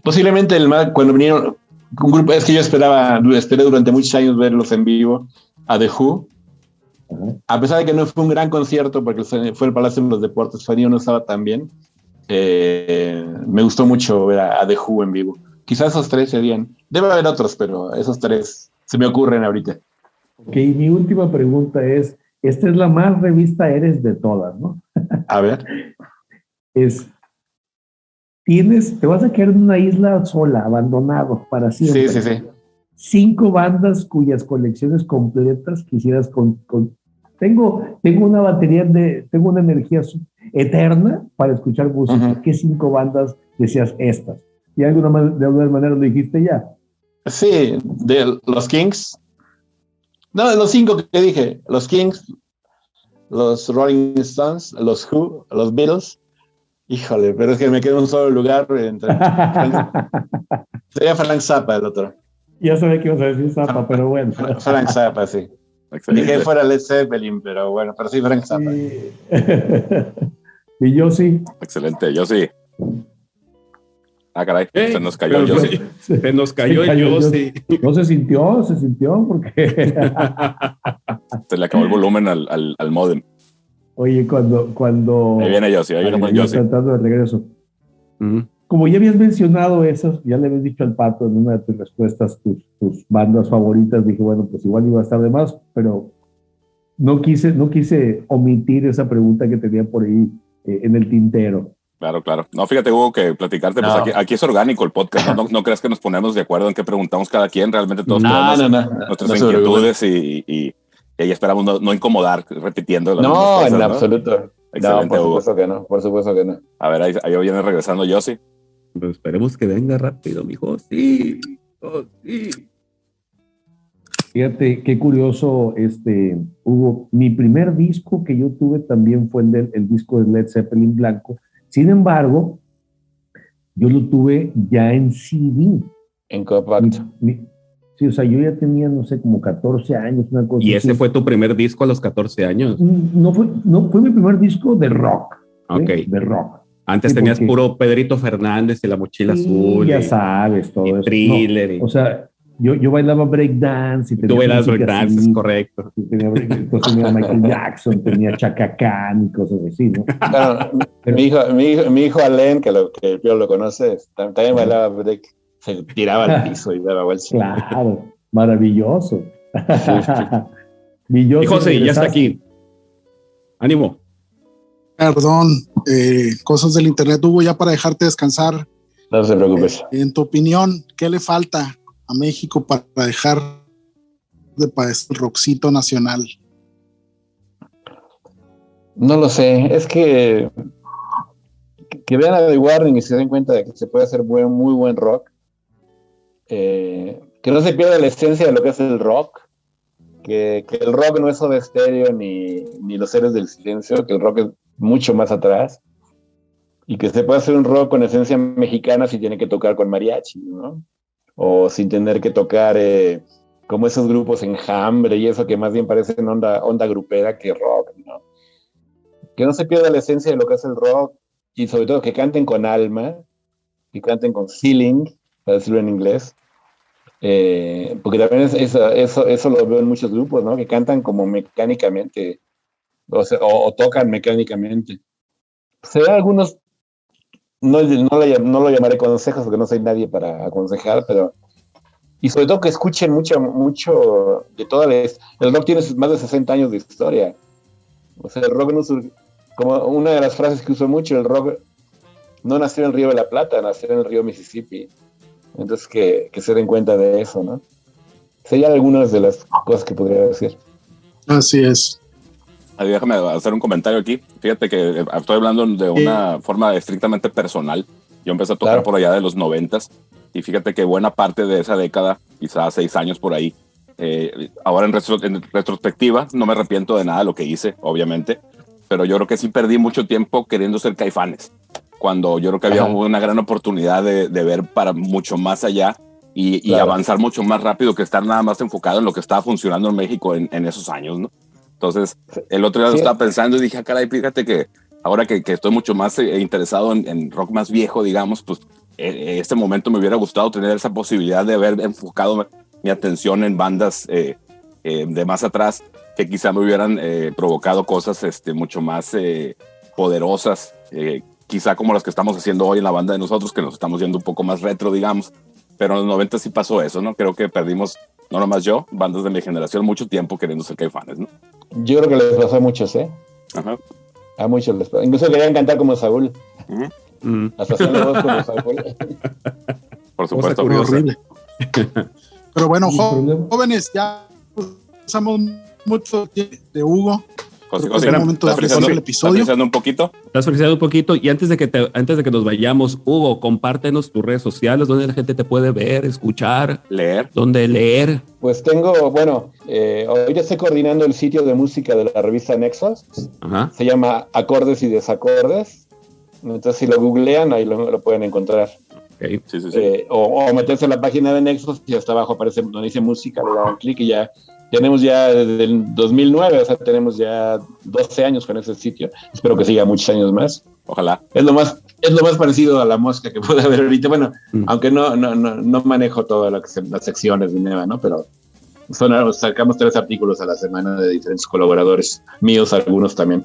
S5: posiblemente cuando vinieron un grupo, es que yo esperé durante muchos años verlos en vivo, a The Who. Uh-huh. A pesar de que no fue un gran concierto, porque fue el Palacio de los Deportes, el sonido no estaba tan bien, me gustó mucho ver a The Who en vivo. Quizás esos tres serían, debe haber otros, pero esos tres se me ocurren ahorita.
S4: Ok, mi última pregunta es, esta es la más revista eres de todas, ¿no?
S5: A ver.
S4: Te vas a quedar en una isla sola, abandonado para siempre.
S5: Sí.
S4: 5 bandas cuyas colecciones completas quisieras tengo una batería tengo una energía eterna para escuchar música. Uh-huh. ¿Qué 5 bandas decías estas? ¿Y de alguna manera lo dijiste ya?
S5: Sí, de los Kings. No, de los 5 que dije, los Kings, los Rolling Stones, los Who, los Beatles. Híjole, pero es que me quedo en un solo lugar. Sería Frank Zappa el otro.
S4: Ya sabía que ibas a decir Zappa, pero bueno.
S5: Frank Zappa, sí. Excelente. Dije fuera Led Zeppelin, pero bueno, pero sí Frank Zappa.
S4: Sí. Y yo sí.
S3: Excelente, yo sí. Ah, caray, se nos cayó yo sí.
S1: Se nos cayó yo sí.
S4: No se sintió porque...
S3: Se le acabó el volumen al módem.
S4: Oye, cuando...
S3: Ahí viene Yossi, ahí viene Yossi.
S4: Tratando de regreso. Uh-huh. Como ya habías mencionado eso, ya le habías dicho al Pato en una de tus respuestas tus bandas favoritas, dije, bueno, pues igual iba a estar de más, pero no quise omitir esa pregunta que tenía por ahí en el tintero.
S3: Claro. No, fíjate, Hugo, que platicarte, pues aquí es orgánico el podcast, no creas que nos ponemos de acuerdo en qué preguntamos cada quien, realmente todos tenemos nuestras inquietudes y ahí esperamos no incomodar repitiendo las mismas cosas,
S5: en absoluto.
S3: Excelente,
S5: por supuesto que no.
S3: A ver, ahí viene regresando Yossi.
S1: Pues esperemos que venga rápido, mijo. Sí.
S4: Fíjate, qué curioso, Hugo. Mi primer disco que yo tuve también fue el disco de Led Zeppelin blanco. Sin embargo, yo lo tuve ya en CD.
S5: En compacto.
S4: Sí, o sea, yo ya tenía, no sé, como 14 años, una cosa.
S1: ¿Y ese fue tu primer disco a los 14 años?
S4: No fue mi primer disco de rock.
S1: Ok.
S4: De rock.
S1: Antes tenías puro Pedrito Fernández y La Mochila Azul.
S4: Ya sabes, todo eso.
S1: Thriller.
S4: O sea, yo bailaba breakdance.
S1: Tú bailabas breakdance, es correcto.
S4: Entonces tenía Michael Jackson, tenía Chaka Khan y cosas así, ¿no?
S5: Claro, mi hijo Allen, que el Pío lo conoce, también bailaba break. Se tiraba al piso y daba vueltas.
S4: Claro, maravilloso.
S1: Y José, ya está aquí. Ánimo.
S2: Perdón, cosas del internet, Hugo, ya para dejarte descansar.
S5: No se preocupes.
S2: En tu opinión, ¿qué le falta a México para dejar de padecer el rockcito nacional?
S5: No lo sé, es que vean a The Warning y se den cuenta de que se puede hacer muy buen rock. Que no se pierda la esencia de lo que es el rock, que el rock no es Soda Stereo ni Los Héroes del Silencio, que el rock es mucho más atrás, y que se puede hacer un rock con esencia mexicana sin tener que tocar con mariachi, ¿no? O sin tener que tocar como esos grupos Enjambre y eso que más bien parecen onda grupera que rock, ¿no? Que no se pierda la esencia de lo que es el rock, y sobre todo que canten con alma, que canten con feeling, para decirlo en inglés, porque también eso lo veo en muchos grupos, ¿no? Que cantan como mecánicamente, o tocan mecánicamente. Se ven algunos, no lo llamaré consejos porque no soy nadie para aconsejar, pero y sobre todo que escuchen mucho de toda el rock tiene más de 60 años de historia. O sea, el rock no surgió, como una de las frases que uso mucho, el rock no nació en el Río de la Plata, nació en el río Mississippi. Entonces que se den cuenta de eso, ¿no? Serían algunas de las cosas que podría decir.
S2: Así es.
S3: déjame hacer un comentario aquí. Fíjate que estoy hablando de una forma estrictamente personal. Yo empecé a tocar por allá de los 90s y fíjate que buena parte de esa década, quizás 6 años por ahí, ahora en retrospectiva no me arrepiento de nada de lo que hice, obviamente, pero yo creo que sí perdí mucho tiempo queriendo ser Caifanes, cuando yo creo que había una gran oportunidad de ver para mucho más allá y avanzar mucho más rápido que estar nada más enfocado en lo que estaba funcionando en México en esos años, ¿no? Entonces, el otro día lo estaba pensando y dije, caray, fíjate que ahora que estoy mucho más interesado en rock más viejo, digamos, pues este momento me hubiera gustado tener esa posibilidad de haber enfocado mi atención en bandas de más atrás que quizá me hubieran provocado cosas mucho más poderosas, quizá como las que estamos haciendo hoy en la banda de nosotros, que nos estamos yendo un poco más retro, digamos, pero en los 90 sí pasó eso, ¿no? Creo que perdimos, no nomás yo, bandas de mi generación, mucho tiempo queriendo ser Caifanes, ¿no?
S5: Yo creo que les pasó a muchos, ¿eh?
S3: Ajá.
S5: A muchos les pasó. Incluso querían cantar como Saúl. Hasta hacer la voz como Saúl.
S3: Por supuesto.
S2: Horrible. Pero bueno, jóvenes, ya usamos mucho de Hugo.
S3: José,
S2: es el momento de apreciar el episodio.
S3: ¿Estás un poquito?
S1: Estás ofreciendo un poquito. Y antes de que nos vayamos, Hugo, compártenos tus redes sociales, donde la gente te puede ver, escuchar,
S3: leer.
S1: Donde leer.
S5: Pues tengo, bueno, ahorita estoy coordinando el sitio de música de la revista Nexos.
S1: Ajá.
S5: Se llama Acordes y Desacordes. Entonces, si lo googlean, ahí lo pueden encontrar.
S1: Okay.
S3: Sí.
S5: O meterse en la página de Nexos y hasta abajo aparece donde dice música, le dan clic y ya tenemos ya desde el 2009, o sea, tenemos ya 12 años con ese sitio. Espero que siga muchos años más.
S3: Ojalá.
S5: Es lo más parecido a La Mosca que puede haber ahorita. Bueno, aunque no manejo todas las secciones de Neva, ¿no? Pero sacamos 3 artículos a la semana de diferentes colaboradores míos, algunos también.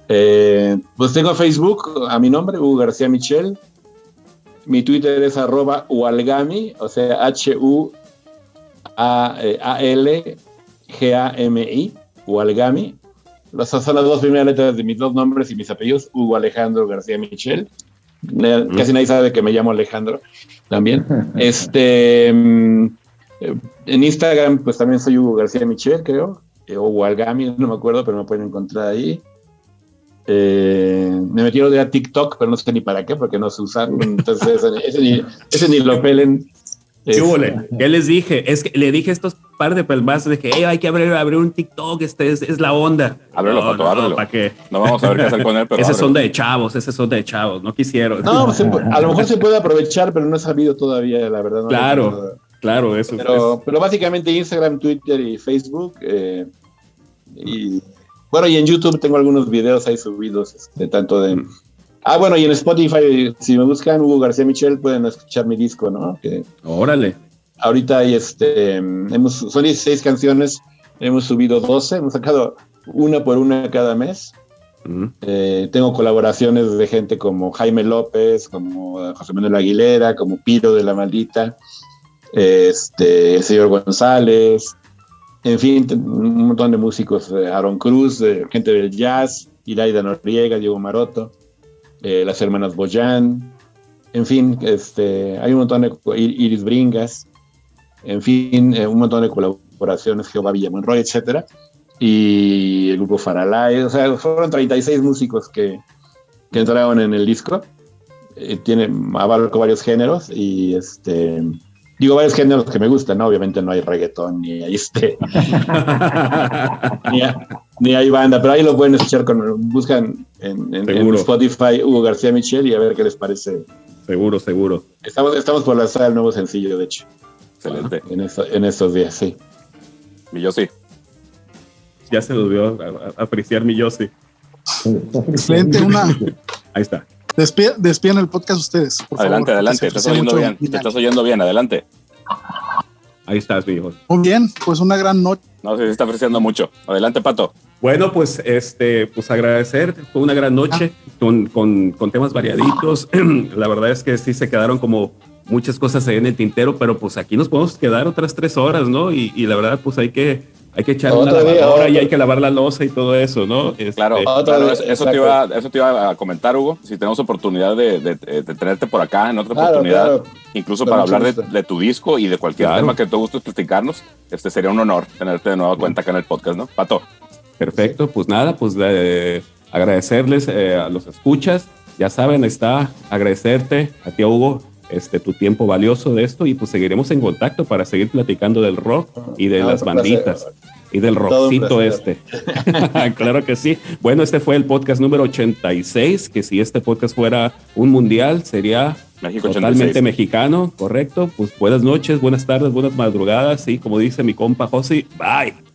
S5: Pues tengo Facebook a mi nombre, Hugo García Michel. Mi Twitter es @ualgami, o sea, HUALGAMI, Ualgami. Son las 2 primeras letras de mis 2 nombres y mis apellidos, Hugo Alejandro García Michel. Casi nadie sabe que me llamo Alejandro también. En Instagram, pues también soy Hugo García Michel, creo, o Ualgami, no me acuerdo, pero me pueden encontrar ahí. Me metieron a TikTok, pero no sé ni para qué, porque no sé usarlo. Entonces, ese ni lo pelen.
S1: ¿Qué les dije? Es que le dije a estos par de pelmazos de que hay que abrir un TikTok, es la onda.
S3: Ábrelo, Pato, ábrelo.
S1: ¿Para qué?
S3: No vamos a ver qué hacer con él, pero
S1: Ese son de chavos, no quisieron.
S5: No, pues, a lo mejor se puede aprovechar, pero no he sabido todavía, la verdad. No
S1: claro, eso.
S5: Pero básicamente Instagram, Twitter y Facebook. Y en YouTube tengo algunos videos ahí subidos, tanto de... bueno, y en Spotify, si me buscan Hugo García Michel, pueden escuchar mi disco, ¿no?
S1: Órale.
S5: Ahorita hay son 16 canciones, hemos subido 12, hemos sacado una por una cada mes. Tengo colaboraciones de gente como Jaime López, como José Manuel Aguilera, como Piro de la Maldita, el señor González, en fin, un montón de músicos, Aaron Cruz, gente del jazz, Iraida Noriega, Diego Maroto, las hermanas Boyan, en fin, hay un montón de Iris Bringas, en fin, un montón de colaboraciones, Jehová Villamonroy, etcétera, y el grupo Faralay, o sea, fueron 36 músicos que entraron en el disco. Abarco varios géneros y digo varios géneros que me gustan, ¿no? Obviamente no hay reggaetón ni hay ni hay banda, pero ahí lo pueden escuchar buscan en Spotify Hugo García Michel y a ver qué les parece.
S1: Seguro.
S5: Estamos por lanzar el nuevo sencillo, de hecho.
S3: Excelente.
S5: En estos días, sí.
S3: Mi Yossi.
S1: Ya se los vio a apreciar mi Yossi.
S2: Excelente,
S1: Ahí está.
S2: Despidan el podcast ustedes, por
S3: adelante,
S2: favor,
S3: adelante, te estás oyendo bien, adelante.
S1: Ahí estás, mi hijo.
S2: Muy bien, pues una gran noche.
S3: No, se está apreciando mucho. Adelante, Pato.
S1: Bueno, pues agradecer, fue una gran noche con temas variaditos. La verdad es que sí se quedaron como muchas cosas ahí en el tintero, pero pues aquí nos podemos quedar otras 3 horas, ¿no? Y la verdad, pues hay que echarle una lavadora y hay que lavar la loza y todo eso, ¿no?
S3: Claro, eso te iba a comentar, Hugo. Si tenemos oportunidad de tenerte por acá en otra oportunidad, incluso para hablar de tu disco y de cualquier tema que te guste platicarnos, sería un honor tenerte de nueva cuenta acá en el podcast, ¿no? Pato.
S1: Perfecto, pues nada, pues agradecerles a los escuchas. Ya saben, está agradecerte a ti, Hugo, tu tiempo valioso de esto, y pues seguiremos en contacto para seguir platicando del rock y de las banditas y del rockcito Claro que sí. Bueno, este fue el podcast número 86, que si este podcast fuera un mundial sería México totalmente 86. Mexicano, correcto. Pues buenas noches, buenas tardes, buenas madrugadas, y como dice mi compa Josi, bye.